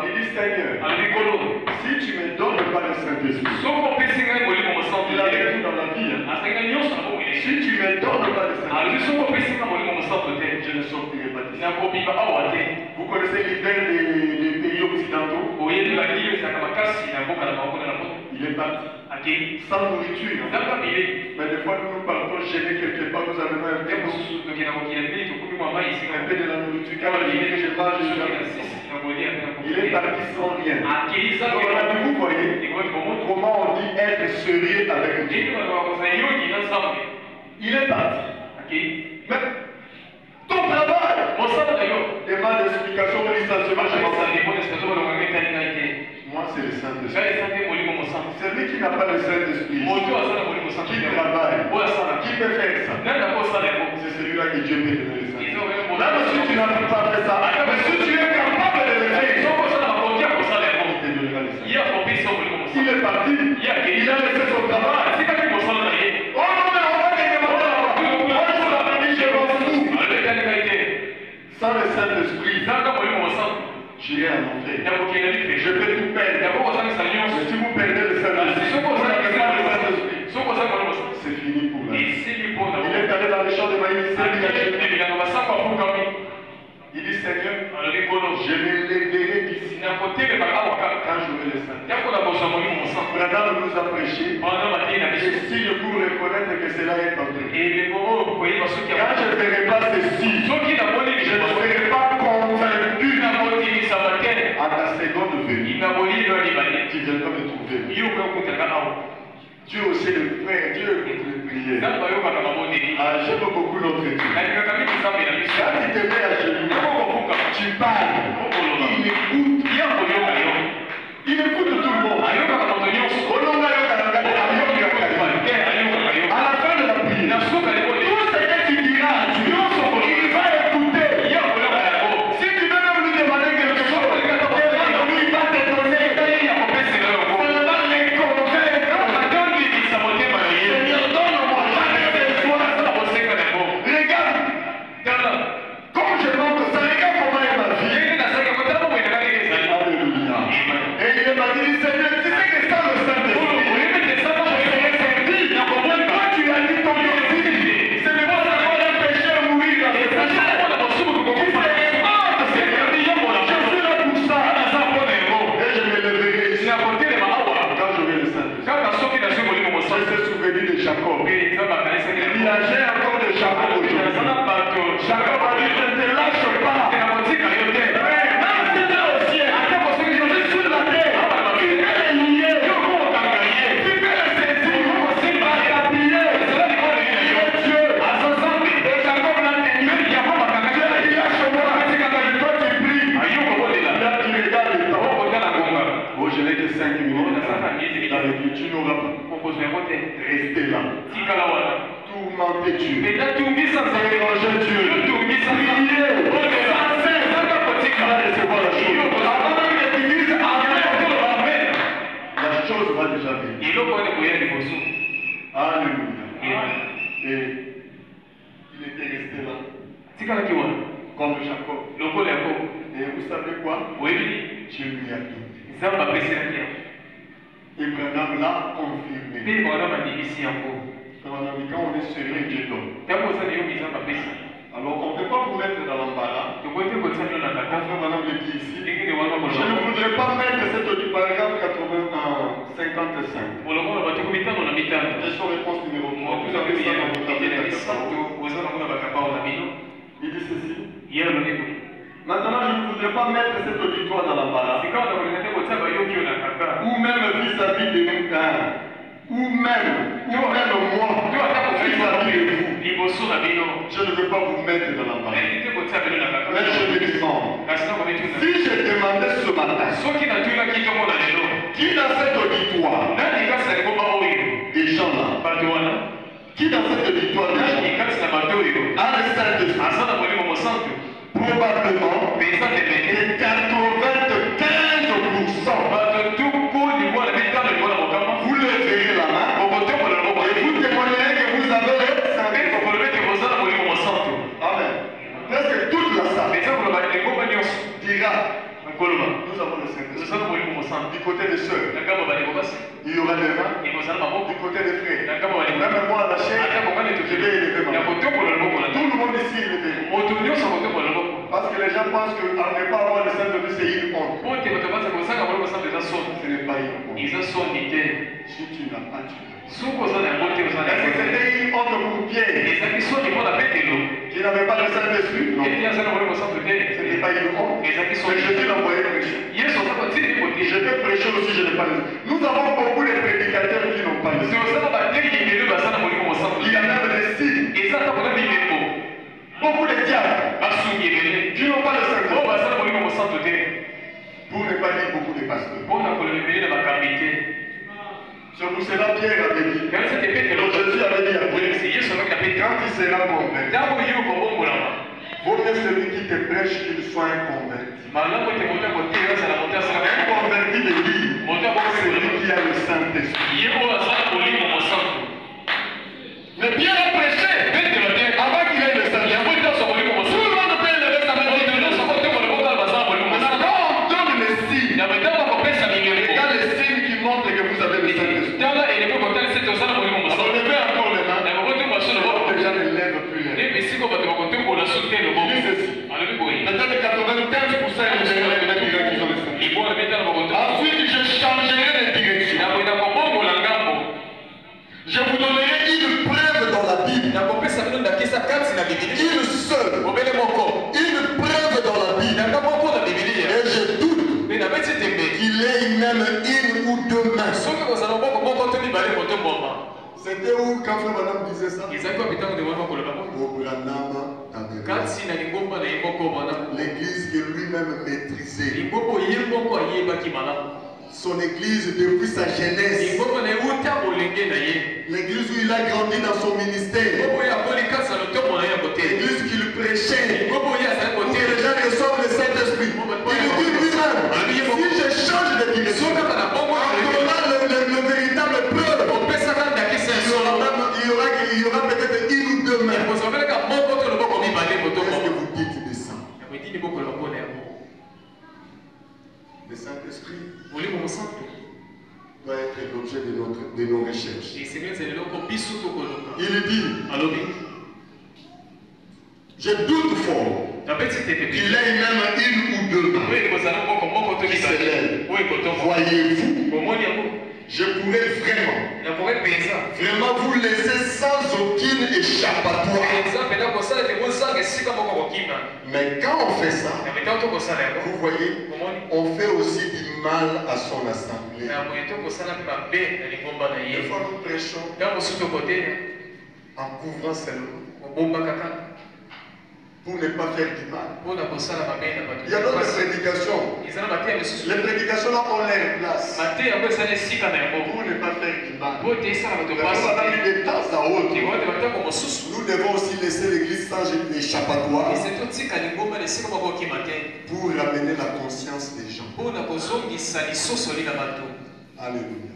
Il dit Seigneur, si tu me donnes pas le Saint-Esprit, il a vécu dans la vie. Si tu me donnes pas le Saint-Esprit, je ne sortirai pas d'ici. Vous connaissez l'hiver des pays occidentaux? Il est parti. Sans nourriture. Mais des fois, nous partons gêner quelque part, nous avons un peu de la nourriture. Quand je mange, il est parti sans rien. Donc, vous voyez comment on dit être sérieux avec Dieu. Il est parti. Mais ton travail demande d'explication au licenciement. Moi, c'est le Saint-Esprit. Celui qui n'a pas le Saint-Esprit, qui travaille, qui peut faire ça, c'est celui-là que Dieu peut donner le Saint-Esprit. Même si tu n'as pas fait ça, mais si tu es capable de le faire, il te donnera le Saint-Esprit. Il est parti, il a laissé son travail. Oh non, mais on va te demander moi je l'avais dit, je m'en fous. Sans le Saint-Esprit, j'irai en enfer. Je peux tout perdre. Mais si vous perdez le Saint-Esprit, c'est fini pour la vie. Il est allé dans les champs de maïs. Il dit Seigneur, je me lèverai d'ici quand j'aurai le Saint-Esprit. Branham nous a prêché. Je signe pour reconnaître que cela est en Dieu. Quand je ne verrai pas ceci, je ne serai pas convaincu à ta seconde venue. Tu viendras me trouver. Dieu aussi le frère, Dieu écoute les prières. J'aime beaucoup notre Dieu. Quand il te met à genoux, tu parles. Il écoute tout le monde. À la fin de la prière, tout ce que tu diras à Dieu, il va écouter. Si tu veux même lui demander quelque chose, il va te donner. Ça va les convaincre. Seigneur, donne-moi jamais cette foi. Regarde, comme je montre ça, regarde comment est ma vie. Tu n'auras pas. Restez là. Tourmentez Dieu. Dérangez Dieu. Priez. Ça va recevoir la chose. Avant même que tu dises Amen. La chose va déjà venir. Alléluia. Et il était resté là. Comme Jacob. Et vous savez quoi? Dieu lui a donné. Et Branham l'a confirmé. Quand on est sérieux, Dieu donne. Alors on ne peut pas vous mettre dans l'embarras. Quand Branham le dit ici, je ne voudrais pas mettre cette du paragraphe 55. Question réponse numéro 3. Vous avez ça dans votre table. Il dit ceci. Maintenant, je ne voudrais pas mettre cet auditoire dans l'embarras. Ou même vis-à-vis de nous. Ou même moi, vis-à-vis de vous. Je ne veux pas vous mettre dans l'embarras. Mais je me demande, si je demandais ce matin, qui dans cet auditoire, des gens là, qui dans cet auditoire, a le Saint-Esprit, probablement que 95% vous lèverez la main et vous témoignerez que vous avez le Saint-Esprit. Amen. Presque toute la salle dira nous avons le Saint-Esprit. Du côté des sœurs, il y aura des mains. Du côté des frères, même moi à la chaîne, je vais élever ma main. Tout le monde ici est élevé. Parce que les gens pensent que ne pas avoir le Saint-Esprit, c'est une honte. Ce n'est pas une honte. Si tu n'as pas Dieu. C'était une honte pour Pierre qui n'avait pas le Saint-Esprit. Non. Ce n'était pas une honte. Mais Jésus l'a envoyé prêcher. Je peux prêcher aussi, je n'ai pas le Saint-Esprit. Nous avons beaucoup de prédicateurs qui n'ont pas le Saint-Esprit. Il y a même des signes. Beaucoup de diables qui n'ont pas le Saint-Esprit. Pour ne pas dire beaucoup de pasteurs. C'est pour cela Pierre avait dit. Donc Jésus avait dit à Pierre, quand il sera convaincu, vaut mieux celui qui te prêche qu'il soit un convaincu. Un convaincu de dire, celui qui a le Saint-Esprit. Mais Pierre a prêché avant qu'il ait le Saint-Esprit. Tout le monde peut lever sa main. Maintenant, quand on donne les signes, dans les signes qui montrent que vous avez le Saint-Esprit, alors levez encore les mains. Déjà ne lève plus les mains. Peut-être 95% qu'ils ont le Saint-Esprit. Ensuite, je changerai de direction. Je vous donnerai une preuve dans la Bible. Une seule. Une preuve dans la Bible. Et je doute qu'il ait même une ou deux mains. C'était où quand Frère Branham disait ça? L'église que lui-même maîtrisait. Son église depuis sa jeunesse. L'église où il a grandi dans son ministère. L'église qu'il prêchait. Où les gens reçoivent le Saint-Esprit. Il dit lui-même, si je change de direction, on aura le véritable preuve. Il y aura peut-être une ou deux mains. Qu'est-ce que vous dites de ça? Le Saint-Esprit doit être l'objet de nos recherches. Il dit, je doute fort qu'il ait même une ou deux mains qui s'élèvent. Voyez-vous, je pourrais vraiment vous laisser sans aucune échappatoire. Mais quand on fait ça, vous voyez, on fait aussi du mal à son assemblée. Des fois nous prêchons en couvrant seulement. pour ne pas faire du mal. Il Il y a d'autres prédications. Les prédications là ont leur place pour ne pas faire du mal. Mais de temps à autre, nous devons aussi laisser l'église sans échappatoire pour ramener la conscience des gens. Alléluia.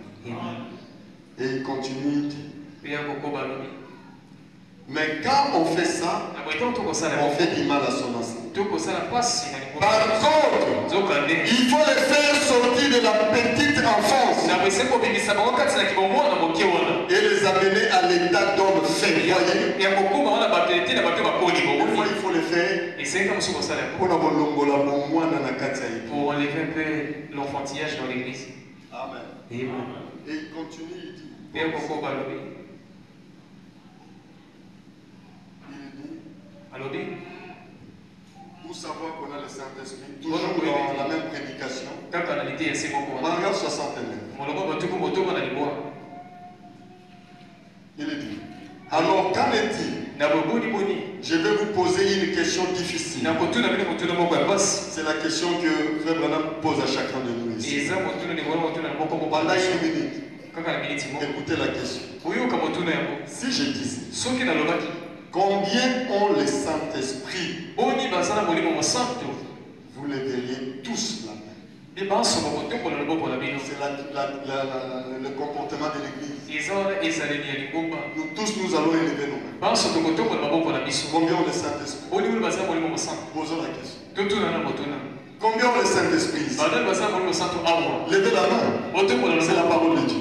Et il continue. Mais quand on fait ça, on fait du mal à son ensemble. Par contre, il faut les faire sortir de la petite enfance et les amener à l'état d'homme fait. Il faut les faire pour enlever un peu l'enfantillage dans l'église. Amen. Et il continue, il dit. Pour savoir qu'on a le Saint-Esprit, toujours dans la même prédication, paragraphe 69. Il dit, alors qu'en est-il? Je vais vous poser une question difficile. C'est la question que Frère Branham pose à chacun de nous ici. Pendant une minute, écoutez la question. Si je disais, combien ont le Saint-Esprit? Vous les verriez tous là. C'est le comportement de l'église. Nous tous, nous allons élever nos mains. Combien ont le Saint-Esprit? Posons la question. Combien ont le Saint-Esprit ici? Levez la main. C'est la parole de Dieu.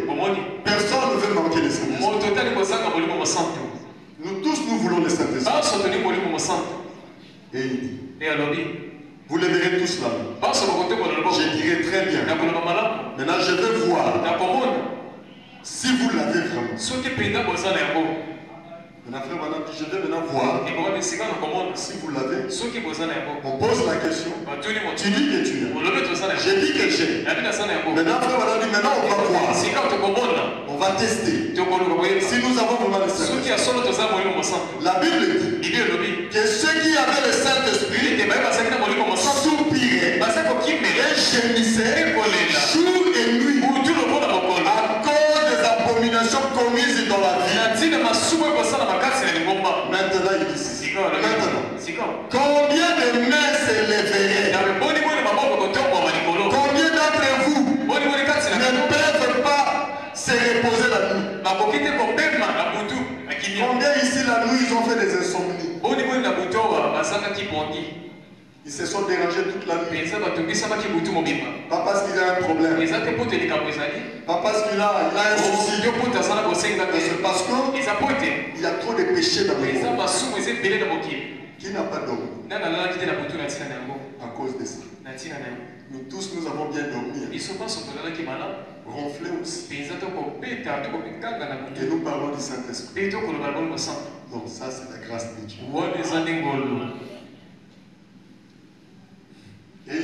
Vous voyez? Personne ne veut manquer le Saint-Esprit. Nous tous, nous voulons le Saint-Esprit. Et il dit, vous les verrez tous là. Je dirai très bien. Maintenant, je veux voir si vous l'avez vraiment. Maintenant, frère Madame dit, je vais maintenant voir si vous l'avez. On pose la question. Tu dis que tu as. J'ai dit que j'ai. Maintenant, frère Madame dit, maintenant on va voir. On va tester. Si nous avons vraiment le Saint-Esprit. La Bible dit que ceux qui avaient le Saint-Esprit soupiraient et gémissaient jour et nuit à cause des abominations commises dans la vie. Maintenant, il dit ceci. Combien de mains s'élèveraient? Combien d'entre vous ne peuvent pas se reposer la nuit? Combien ici la nuit ils ont fait des insomnies? Ils se sont dérangés toute la nuit. Pas parce qu'il a un problème. Pas parce qu'il a un souci. C'est parce qu'il y a trop de péchés dans le monde. Qui n'a pas dormi? À cause de ça. Nous tous, nous avons bien dormi. Ronflé aussi. Et nous parlons du Saint-Esprit. Donc ça, c'est la grâce de Dieu. Et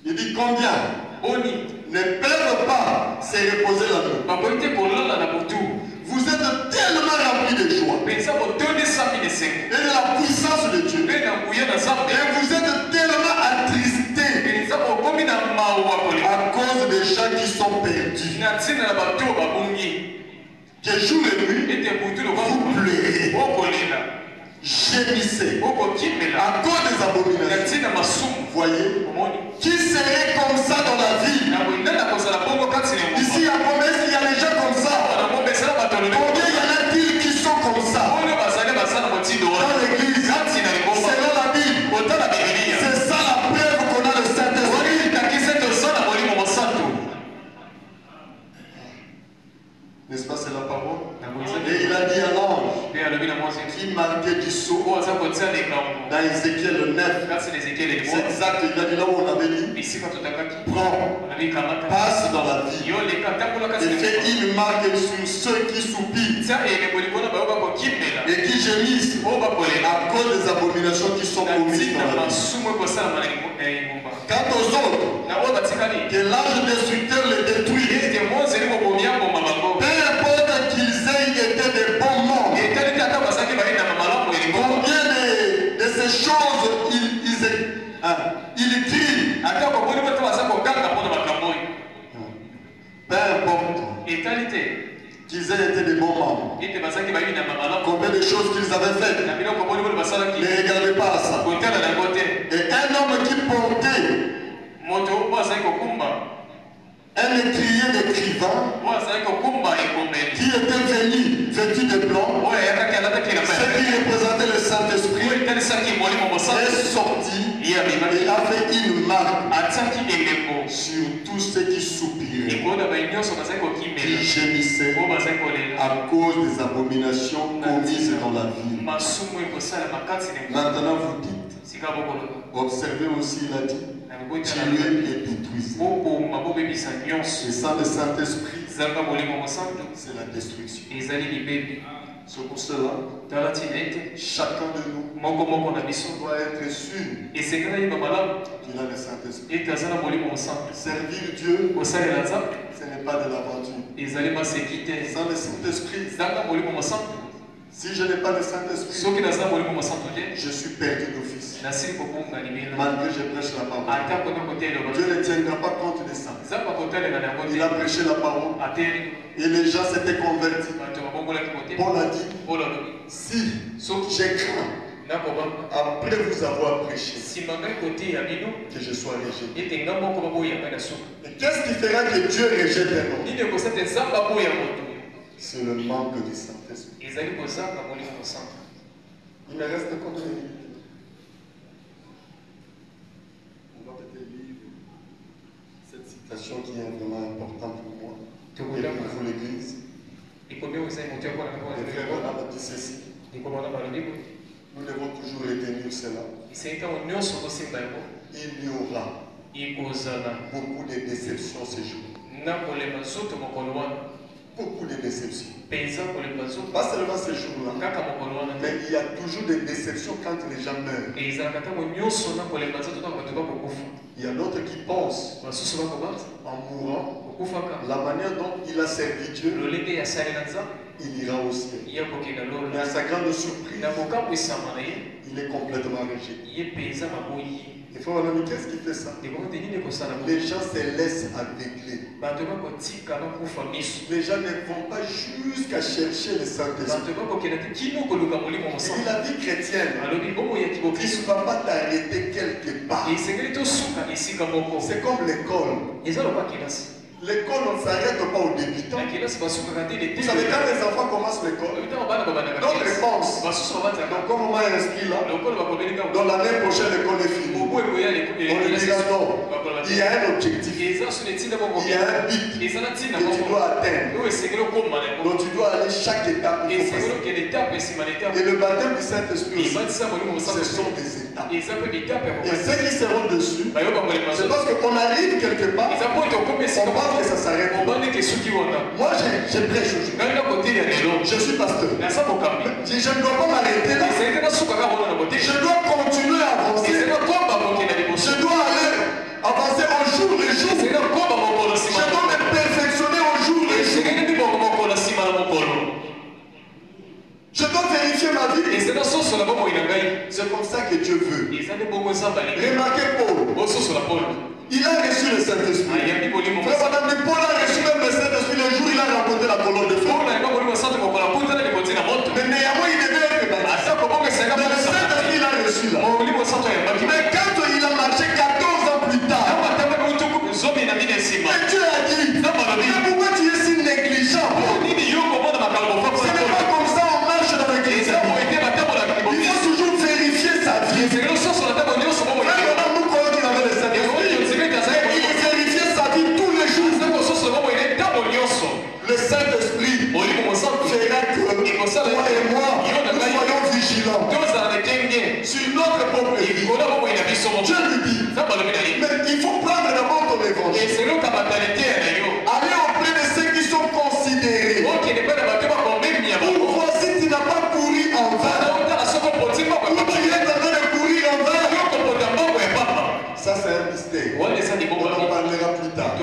il dit combien ne peuvent pas se reposer la nuit. Vous êtes tellement remplis de joie et de la puissance de Dieu. Et vous êtes tellement attristés à cause des gens qui sont perdus. Que jour et nuit, vous pleurez, gémissez à cause des abominations. Voyez, qui serait comme ça dans la vie? Ici à Comès, il y a des gens comme ça. Combien y en a-t-il qui sont comme ça dans l'église? Selon la Bible, c'est ça la preuve qu'on a le Saint-Esprit. N'est-ce pas, c'est la parole? Et il a dit à l'ange qui marquait du sceau dans Ézéchiel 9. C'est exact, il a dit là où on avait dit, prends, passe dans la vie et fais une marque sur ceux qui soupirent et qui gémissent à cause des abominations qui sont commises dans la vie. Quant aux autres, que l'ange destructeur les détruise, peu importe qu'ils aient été des bons morts, des choses, il crie. Peu importe qu'ils aient été des bons membres, combien de choses qu'ils avaient faites, ne regardez pas à ça. Et un homme qui portait un étrier d'écrivain qui était venu vêtu de blanc, ce qui représentait le Saint-Esprit, est sorti et a fait une marque sur tous ceux qui soupiraient, qui gémissaient à cause des abominations commises dans la ville. Maintenant vous dites, observez aussi, il a dit, tuez et détruisez. Et sans le Saint-Esprit, c'est la destruction. C'est pour cela, chacun de nous doit être sûr qu'il a le Saint-Esprit. Servir Dieu, ce n'est pas de l'aventure. Sans le Saint-Esprit, si je n'ai pas le Saint-Esprit, je suis perdu d'office. Malgré que je prêche la parole, Dieu ne tiendra pas compte de ça. Il a prêché la parole et les gens s'étaient convertis. Paul a dit, si j'ai craint, après vous avoir prêché, que je sois rejeté. Et qu'est-ce qui fera que Dieu rejette un homme? C'est le manque du Saint-Esprit. Il me reste combien de minutes? On va peut-être lire cette citation qui est vraiment importante pour moi et pour l'Église. Le frère Branham a dit ceci. Nous devons toujours retenir cela. Il y aura beaucoup de déceptions ces jours. Beaucoup de déceptions. Pas seulement ces jours-là, mais il y a toujours des déceptions quand les gens meurent. Il y a d'autres qui pensent en mourant, la manière dont il a servi Dieu, il ira au ciel. Mais à sa grande surprise, il est complètement rejeté. Il faut voir, qu'est-ce qui fait ça? Les gens se laissent aveugler. Les gens ne vont pas jusqu'à chercher le Saint-Esprit. Et la vie chrétienne, il ne va pas t'arrêter quelque part. C'est comme l'école. L'école, on ne s'arrête pas aux débutants. Vous savez, quand les enfants commencent l'école, d'autres pensent. Donc, comme on m'a inscrit là, dans l'année prochaine, l'école est finie. On lui dira non. Il y a un objectif. Il y a un but que tu dois atteindre. Donc, tu dois aller chaque étape. Et le baptême du Saint-Esprit, ce sont des étapes. Et ceux qui seront dessus, c'est parce qu'on arrive quelque part, on pense que ça s'arrête. Moi, je prêche aujourd'hui. Je suis pasteur. Je ne dois pas m'arrêter là. Je dois continuer à avancer. Je dois aller avancer au jour le jour. Je dois me perfectionner au jour le jour. Je dois vérifier ma vie. C'est comme ça que Dieu veut. Remarquez Paul. Il a reçu le Saint-Esprit. Frère Madame, Paul a reçu même le Saint-Esprit le jour où il a rencontré la colonne de feu. Mais néanmoins, il devait être baptisé. Mais le Saint-Esprit, il a reçu là. Mais quand il a marché 14 ans plus tard, et Dieu a dit, mais pourquoi tu es si négligent? Ce n'est pas comme ça on marche dans le chrétien. Il faut toujours vérifier sa vie. Le Saint-Esprit fera que toi et moi, nous soyons vigilants sur notre propre vie. Dieu lui dit, mais il faut prendre d'abord ton évangile. Aller auprès de ceux qui sont considérés. Pour voir si tu n'as pas couru en vain. Ou tu es en train de courir en vain. Ça c'est un mystère. On en parlera plus tard.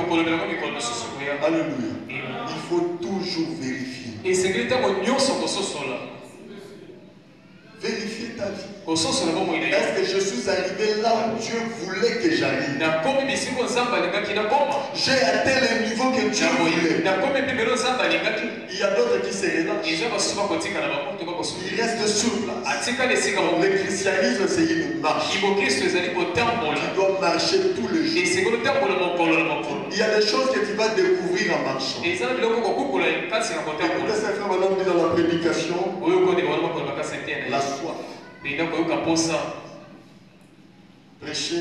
Alléluia. Il faut toujours vérifier. Vérifiez ta vie. Est-ce que je suis arrivé là où Dieu voulait que j'arrive? J'ai atteint le niveau que Dieu voulait. Il y a d'autres qui se relâchent. Ils restent sur place. Le christianisme, c'est une marche. Tu dois marcher tous les jours. Il y a des choses que tu vas découvrir en marchant. Écoutez, ça fait maintenant dit dans la prédication, la soif. Prêché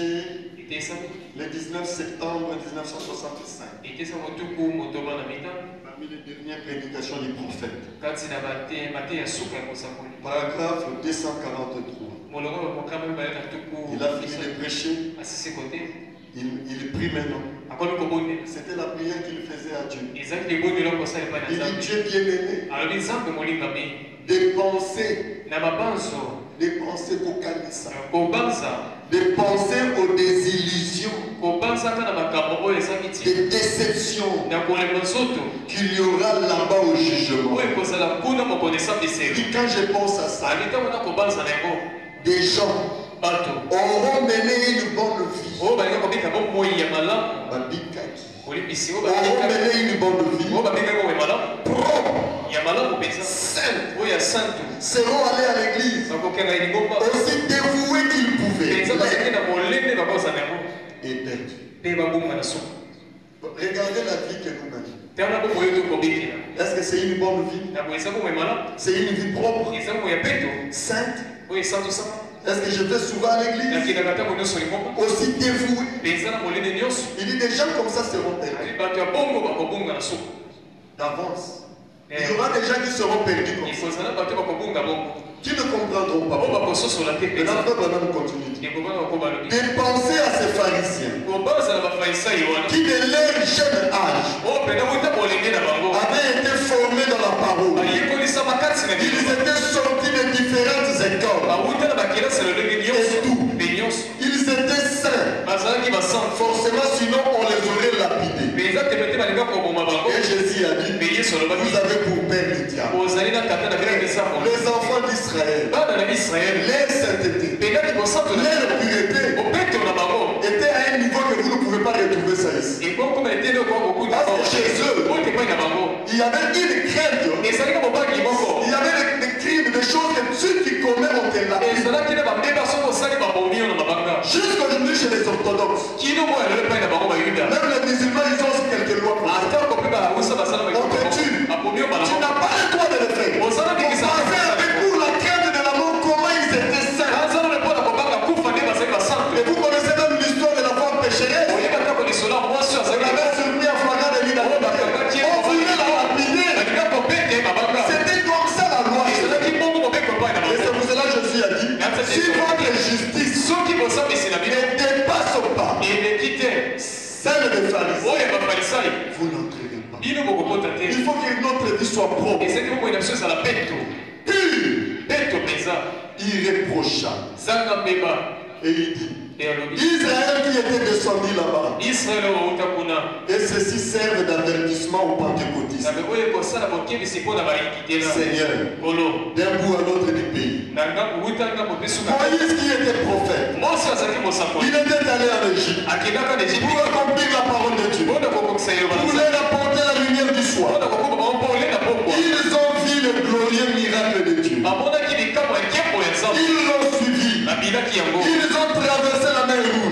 le 19 septembre 1965. Parmi les dernières prédications du prophète. Paragraphe 243. Il a fini de prêcher. Il prie maintenant. C'était la prière qu'il faisait à Dieu. Il dit, Dieu bien-aimé, des pensées Kokanisa, des pensées aux désillusions, des déceptions qu'il y aura là-bas au jugement. Et quand je pense à ça, des gens auront mené une bonne vie. Auront mené une bonne vie. Propre. Saints. Seront allés à l'église. Aussi dévoués qu'ils pouvaient. Et perdus. Regardez la vie que nous menons. Est-ce que c'est une bonne vie? C'est une vie propre, sainte. Est-ce que je vais souvent à l'église? Aussi dévoué. Il dit des gens comme ça seront perdus. D'avance. Il y aura des gens qui seront perdus comme ça. Qui ne comprendront pas. Maintenant, nous continuons. Dépensez à ces pharisiens qui de leur jeune âge avaient été formés dans la parole. Ils étaient sortis de différentes écoles. Et tout. Ils étaient saints. Forcément, sinon on les aurait lapidés. Et Jésus a dit, vous avez pour père le diable. Les enfants d'Israël, leur sainteté, leur pureté était à un niveau que vous ne pouvez pas retrouver ça ici. Parce que chez eux, il y avait une crainte. Il y avait des crimes, des choses que ceux qui commettent ont été lapidés. Jusqu'aujourd'hui chez les orthodoxes, même les musulmans, ils ont aussi quelques lois pour ça. On te tue. Tu n'as pas le droit de le faire. On pensait avec pour la crainte de la mort comment ils étaient saints. Et vous connaissez même l'histoire de la femme pécheresse. On l'avait surpris en flagrant délit d'adultère. On voulait la lapider. C'était comme ça la loi. Et c'est pour cela que Jésus a dit, si votre justice ne dépasse pas celle des pharisiens, vous n'entrerez pas. Il faut que notre vie soit propre, pure, irréprochable. Et il dit, Israël qui était descendu là-bas, et ceci servent d'avertissement aux pentecôtistes. Seigneur, d'un bout à l'autre du pays, Moïse qui était prophète, il était allé en Égypte pour accomplir la parole de Dieu, pour leur apporter la lumière du soir. Ils ont vu le glorieux miracle de Dieu. Ils l'ont suivi. Ils ont traversé la mer Rouge.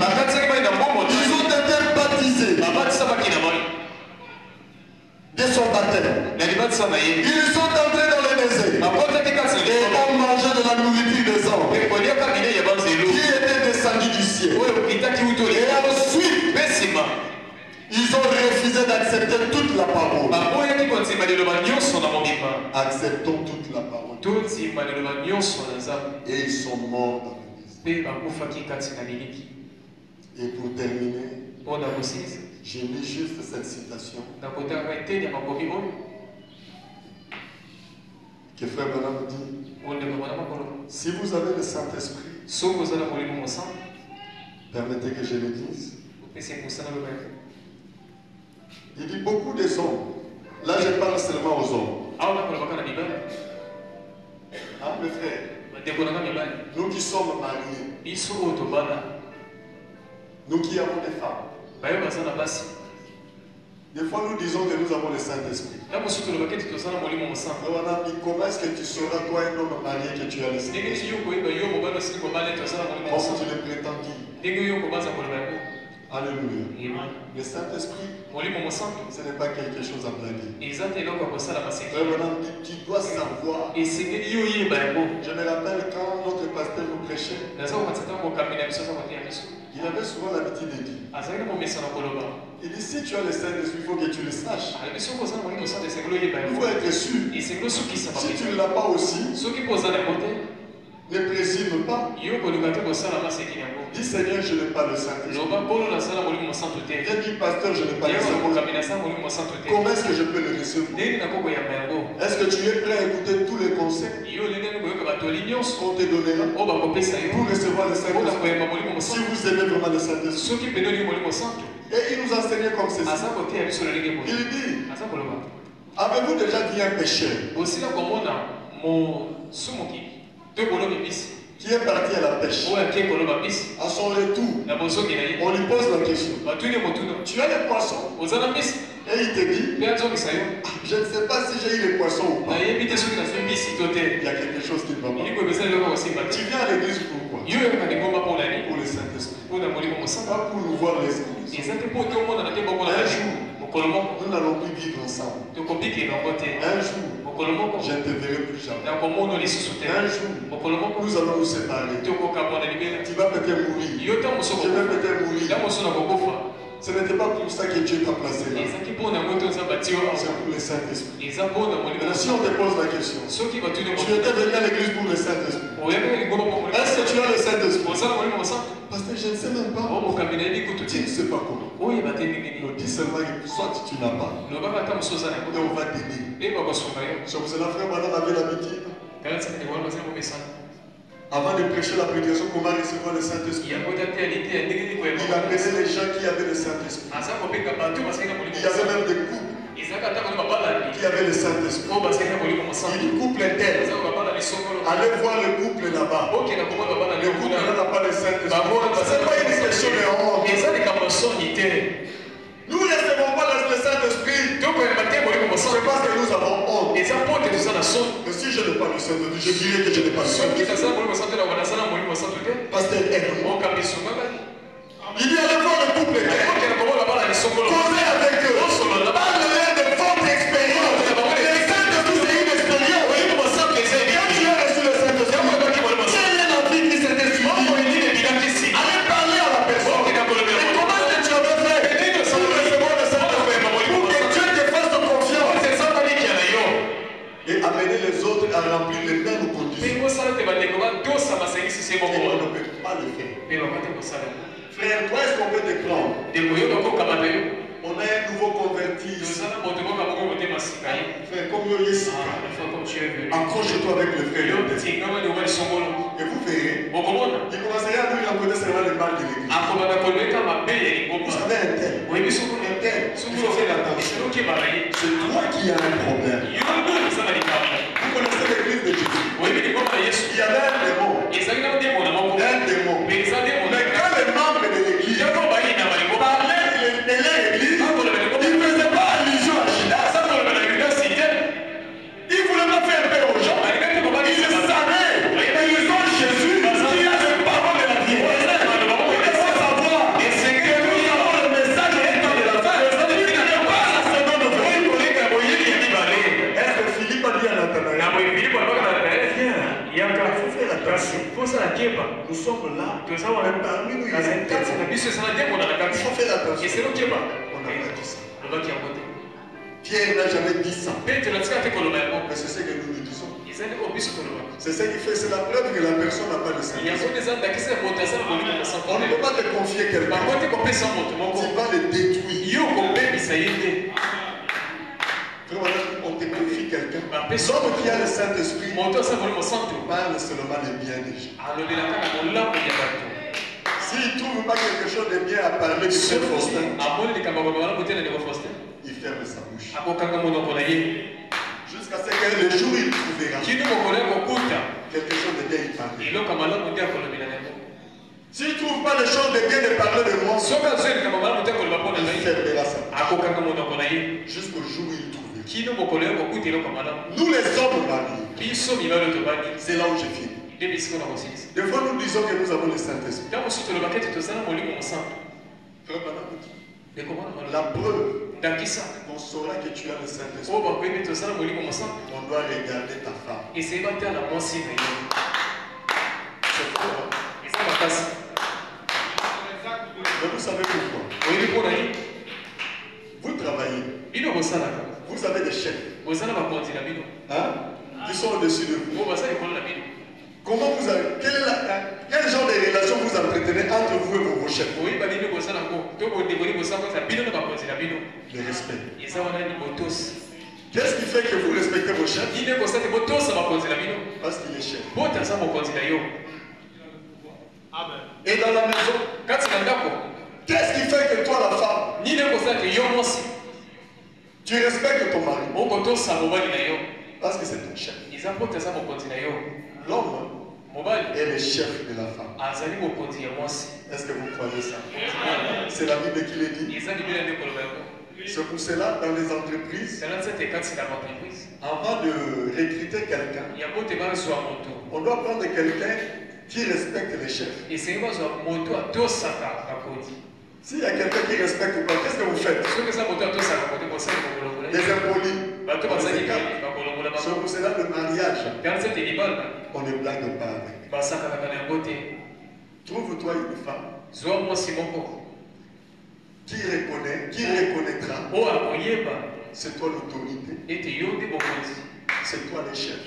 Ils ont été baptisés de son baptême. Ils sont entrés dans le désert et ont mangé de la nourriture des anges qui était descendu du ciel. Et ensuite, ils ont refusé d'accepter toute la parole. Acceptons toute la parole. Et ils sont morts dans le désert. Et pour terminer, je lis juste cette citation que Frère Branham dit. Si vous avez le Saint-Esprit, permettez que je le dise. Il dit beaucoup des hommes. Là, je parle seulement aux hommes. Ah, mes frères. Nous qui sommes mariés, nous qui avons des femmes, des fois nous disons que nous avons le Saint-Esprit. Comment est-ce que tu seras, toi, un homme marié, que tu as le Saint-Esprit? Comment tu le prétends dire? Alléluia. Le Saint-Esprit, ce n'est pas quelque chose à blaguer. Tu dois savoir. Je me rappelle quand notre pasteur nous prêchait, il avait souvent l'habitude de dire, il dit, si tu as le Saint-Esprit, il faut que tu le saches. Il faut être sûr. Si tu ne l'as pas aussi, ne présume pas. Dis Seigneur, je n'ai pas le Saint-Esprit. Viens dire pasteur, je n'ai pas le Saint-Esprit. Comment est-ce que je peux le recevoir? Est-ce que tu es prêt à écouter tous les conseils qu'on te donnera pour recevoir le Saint-Esprit? Si vous aimez vraiment le Saint-Esprit. Et il nous enseignait comme ceci. Il dit, avez-vous déjà dit un pécheur qui est parti à la pêche? À son retour, on lui pose la question, tu as les poissons? Et il te dit, je ne sais pas si j'ai eu les poissons ou pas. Il y a quelque chose qui ne va pas. Tu viens à l'église pourquoi? Pour le Saint-Esprit. Pas pour nous voir les esprits. Un jour, nous n'allons plus vivre ensemble. Un jour, je ne te verrai plus jamais. Un jour, nous allons nous séparer. Tu vas peut-être mourir. Je vais peut-être mourir. Ce n'était pas pour ça que Dieu t'a placé là. C'est pour le Saint-Esprit. Maintenant, si on te pose la question, tu étais venu à l'église pour le Saint-Esprit. Est-ce que tu as le Saint-Esprit? Parce que je ne sais même pas. Tu ne sais pas comment. On dit seulement que soit tu n'as pas, et on va t'aider. C'est pour cela, frère, madame avait l'habitude. Avant de prêcher la prédication, comment recevoir le Saint-Esprit? Il appelait les gens qui avaient le Saint-Esprit. Il y avait même des couples qui avaient le Saint-Esprit. Il dit couple tel. Allez voir le couple là-bas. Le couple n'a pas le Saint-Esprit. Ce n'est pas une question de honte. Nous ne recevons pas le Saint-Esprit. C'est parce que nous avons honte. Mais si je n'ai pas le Saint-Esprit, je dirais que je n'ai pas le Saint-Esprit. Pasteur, aide-moi. Il dit allez voir le couple tel. Causez avec eux. Parlez de votre expérience. Le Saint-Esprit, c'est une expérience. Quand tu as reçu le Saint-Esprit, quelle est la vie qui s'est exprimée? Allez parler à la personne. Et comment est-ce que tu avais fait pour recevoir le Saint-Esprit? Pour que Dieu te fasse confiance. Et amener les autres à remplir les mêmes conditions. Et on ne peut pas le faire. Frère, toi, est-ce qu'on peut te prendre? On a un nouveau converti ici. Frère, comme ici. Accroche-toi avec le frère. Et vous verrez, il commencerait à nous raconter seulement le mal de l'église. Vous savez, un tel, il faut faire attention. C'est toi qui as un problème. Vous connaissez l'église de Jésus. Il y avait un démon. Mais quand les membres de l'église parlaient de l'église, ils ne faisaient pas allusion à Judas. Ils ne voulaient pas faire peur aux gens. Ils savaient. Ils ont Jésus qui a le parole de la vie. Il faut savoir que nous avons le message de la fin. Il n'est pas la seconde fois. Est-ce que Philippe a dit à Nathanaël? Nous sommes là. Parmi nous, il y a un démon. Il faut faire attention. On n'a pas dit ça. Pierre n'a jamais dit ça. Mais c'est ce que nous lui disons. C'est ce qui fait, c'est la preuve que la personne n'a pas le Saint-Esprit. On ne peut pas te confier quelqu'un. Tu vas le détruire. On te confie quelqu'un. L'homme qui a le Saint-Esprit parle seulement les biens des gens. S'il ne trouve pas quelque chose de bien à parler du Père Faustin, il ferme sa bouche. Jusqu'à ce que le jour il trouvera quelque chose de bien y parler. S'il ne trouve pas les choses de bien de parler de moi, il fermera sa bouche. Jusqu'au jour où il trouvera. Nous les hommes mariés, c'est là où je finis. Des fois nous disons que nous avons le Saint-Esprit. La preuve qu'on saura que tu as le Saint-Esprit, on doit regarder ta femme. C'est faux, hein? Mais vous savez pourquoi? Vous travaillez. Vous avez des chefs. Hein? Qui sont au-dessus de vous. Comment vous avez, quel genre de relation vous entretenez entre vous et vos chefs? Le respect. Qu'est-ce qui fait que vous respectez vos chefs? Parce qu'il est chef. Et dans la maison, qu'est-ce qui fait que toi, la femme, tu respectes ton mari? Parce que c'est ton chef. L'homme est le chef de la femme. Est-ce que vous croyez ça? C'est la Bible qui le dit. C'est pour cela, dans les entreprises, avant de recruter quelqu'un, on doit prendre quelqu'un qui respecte les chefs. S'il y a quelqu'un qui respecte pas, qu'est-ce que vous faites? Les impolis. C'est pour cela le mariage, on ne blague pas avec. Trouve-toi une femme qui reconnaîtra. C'est toi l'autorité. C'est toi le chef.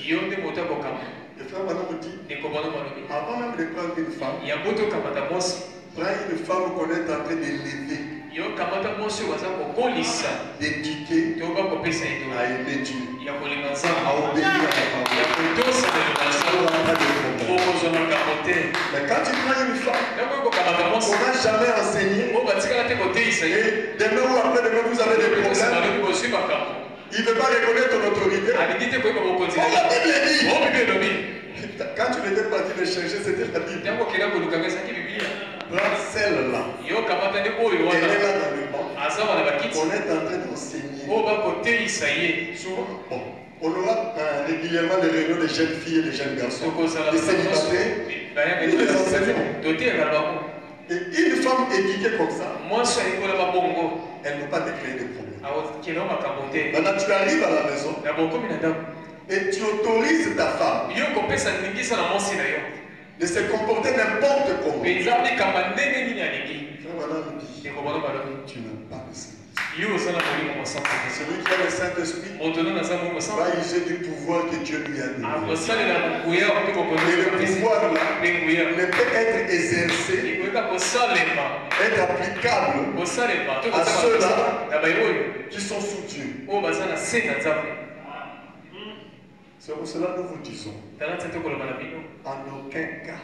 Le frère Madame dit, avant même de prendre une femme, prends une femme qu'on est en train d'élever, d'éduquer, à aimer Dieu, à obéir à la parole. Mais quand tu prends une femme, on n'a jamais enseigné, et demain ou après-demain vous avez des problèmes, il ne veut pas reconnaître ton autorité. Oh, la Bible dit. Quand tu n'étais pas dit de chercher, c'était la Bible. Prends celle-là. Elle est là dans le banc. On est en train d'enseigner. On aura régulièrement des réunions de jeunes filles et de jeunes garçons. Des célibataires. Nous les enseignons. Et une femme éduquée comme ça, elle ne peut pas te créer des problèmes. Maintenant, tu arrives à la maison et tu autorises ta femme de se comporter n'importe comment. Tu n'as pas le Saint-Esprit. Celui qui a le Saint-Esprit va user du pouvoir que Dieu lui a donné. Et le pouvoir là ne peut être exercé, être applicable à ceux-là qui sont sous Dieu. C'est pour cela que nous vous disons, en aucun cas,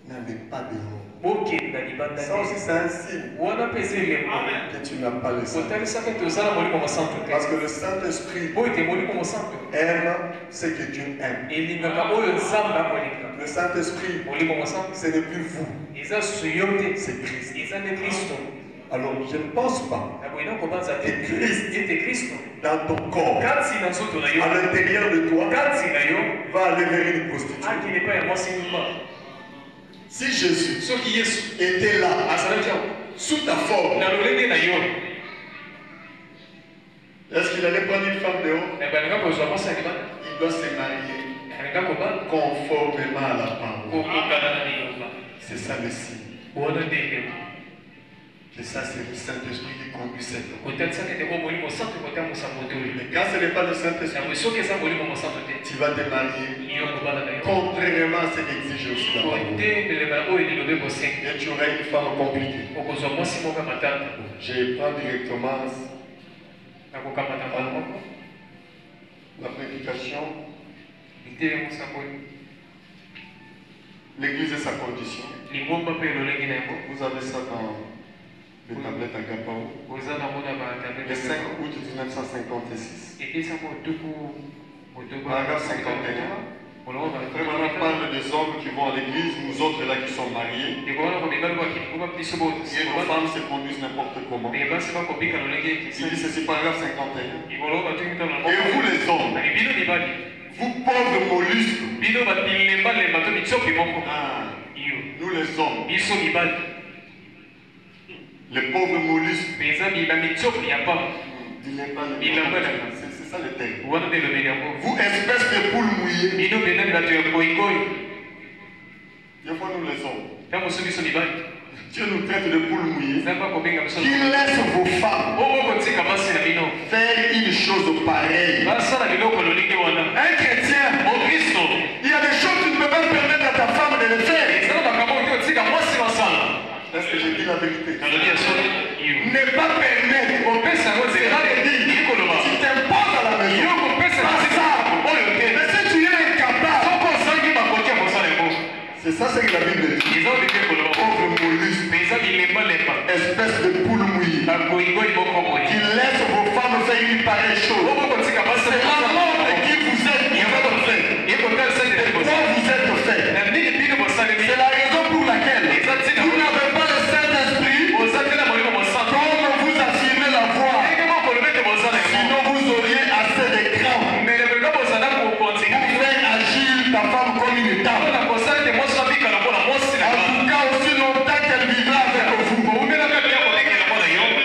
n'avez pas de honte. Ça aussi c'est un signe que tu n'as pas le Saint-Esprit. Parce que le Saint-Esprit aime ce que Dieu aime. Le Saint-Esprit, ce n'est plus vous, c'est Christ. Alors je ne pense pas que Christ dans ton corps, à l'intérieur de toi, va aller vers une prostituée. Si Jésus était là, sous ta forme, est-ce qu'il allait prendre une femme dehors? Il doit se marier conformément à la parole. C'est ça le signe. Et ça, c'est le Saint-Esprit qui conduit cette homme. Mais quand ce n'est pas le Saint-Esprit, tu vas te marier contrairement à ce qu'exige aussi la parole. Et tu auras une femme compliquée. Je prends directement la prédication. L'église et sa condition. Vous avez ça dans le tablette à Gapao. Le 5 août 1956. Paragraphe 51. Après, maintenant, on parle des hommes qui vont à l'église, nous autres là qui sommes mariés. Et vos femmes se conduisent n'importe comment. Il dit ceci, paragraphe 51. Et vous les hommes, vous pauvres mollusques. Nous les hommes, les pauvres mollusques. C'est ça le terme. Vous espèces de poules mouillées. Des fois nous les hommes. Dieu nous traite de poules mouillées. Qui laisse vos femmes faire une chose pareille. Un chrétien, il y a des choses que tu ne peux pas permettre à ta femme de le faire. Est-ce que je dis la vérité? Ne pas permettre. Si tu t'imposes à la maison, pas ça. Mais si tu es incapable, c'est ça ce que la Bible dit. Pauvre mollusque, espèce de poule mouillée, qui laisse vos femmes faire une pareille chose. C'est la mort de qui vous êtes, fait. Pourquoi vous êtes fait? C'est la raison pour laquelle vous n'avez pas le Saint-Esprit comme vous affirmez la voix. Sinon vous auriez assez de crainte pour faire agir ta femme comme une table. En tout cas, aussi longtemps qu'elle vivra avec vous.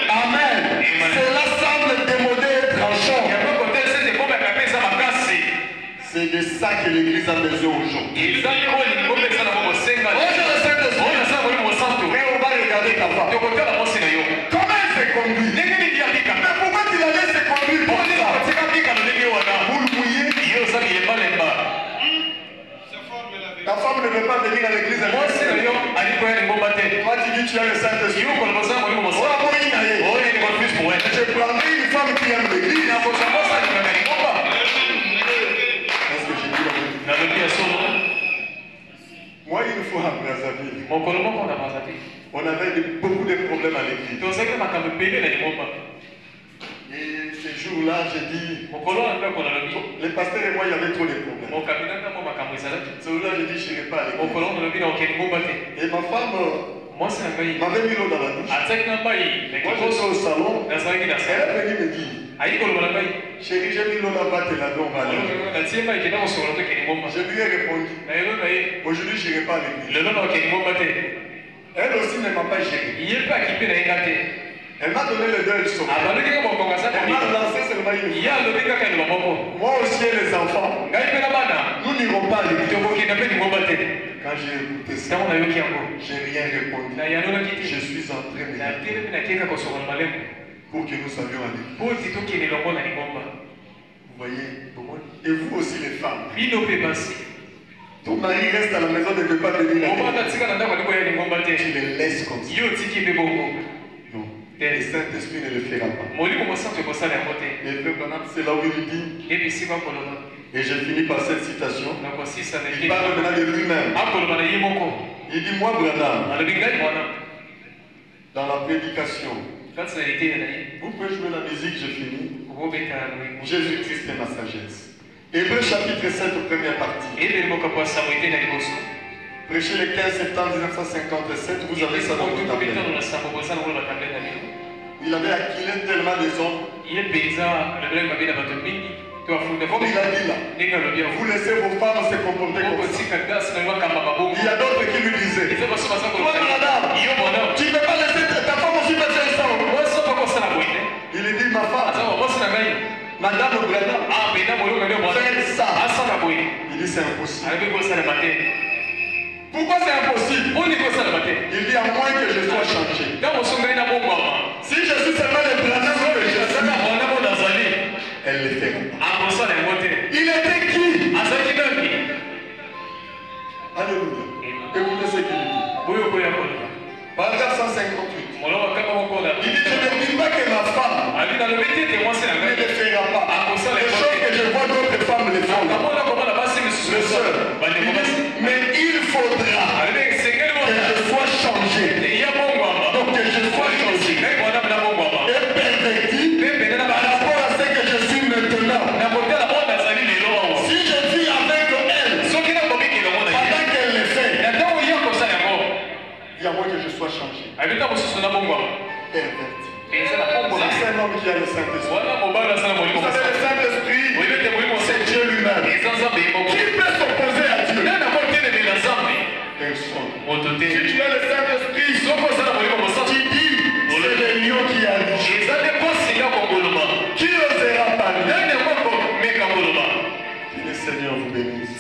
Amen. Cela semble démodé et tranchant. C'est de ça que l'Église a besoin aujourd'hui. Mais on va regarder ta femme. Comment elle se conduit? Mais pourquoi tu la laisses se conduire pour ça? Boule mouillée. Ta femme ne veut pas venir à l'église. Toi tu dis tu as le Saint-Esprit. Je prendrai une femme qui aime l'église. Est-ce que j'ai dit la vérité? Moi une fois à Brazzaville, on avait beaucoup de problèmes à l'église. Et ce jour-là, j'ai dit, les pasteurs et moi, il y avait trop de problèmes. Ce jour-là, j'ai dit, je n'irai pas à l'église. Et ma femme m'avait mis l'eau dans la douche. Moi, j'étais au salon. Elle est venue me dire, chérie, j'ai mis l'eau là-bas, t'es là-bas, on va aller. Je lui ai répondu, aujourd'hui, je n'irai pas à l'église. Elle aussi ne m'a pas géré. Elle m'a donné le deuil son. Elle m'a lancé seulement une fois. Moi aussi et les enfants, nous n'irons pas à l'église. Quand j'ai écouté ça, j'ai rien répondu. Je suis entré pour que nous savions aller. Vous voyez? Et vous aussi les femmes. Ton mari reste à la maison, ne peut pas venir à l'église. Tu le laisses comme ça. Non. Le Saint-Esprit ne le fera pas. Et c'est là où il dit. Et j'ai fini par cette citation. Il parle maintenant de lui-même. Il dit, moi, Branham, dans la prédication, vous pouvez jouer la musique, j'ai fini. Jésus-Christ est ma sagesse. Hébreux chapitre 7, première partie. Prêché le 15 septembre 1957, vous avez ça dans votre tablette. Il avait acquis tellement des hommes. Comme il a dit là, vous laissez vos femmes se comporter comme ça. Il y a d'autres qui lui disaient, toi madame, tu ne peux pas laisser ta femme aussi faire ça. Il lui dit, ma femme, madame Branham, faire ça. Il dit, c'est impossible. Pourquoi c'est impossible? Il dit, à moins que je sois changé. Si je suis seulement le Branham que je suis, elle le fait. Il était qui? Alléluia. Écoutez ce qu'il dit. Paragraphe 158. Il dit, je ne dis pas que ma femme ne le fera pas. Les choses que je vois d'autres femmes les font. Le seul. Mais il faudra que je sois changé. Donc que je sois changé. Et perverti par rapport à ce que je suis maintenant. perverti. C'est un homme qui a le Saint-Esprit. Vous savez, le Saint-Esprit, c'est Dieu lui-même. Qui peut s'opposer à Dieu? Personne. Si tu as le Saint-Esprit, tu dis, c'est le lion qui a dit. Qui osera parler? Que le Seigneur vous bénisse.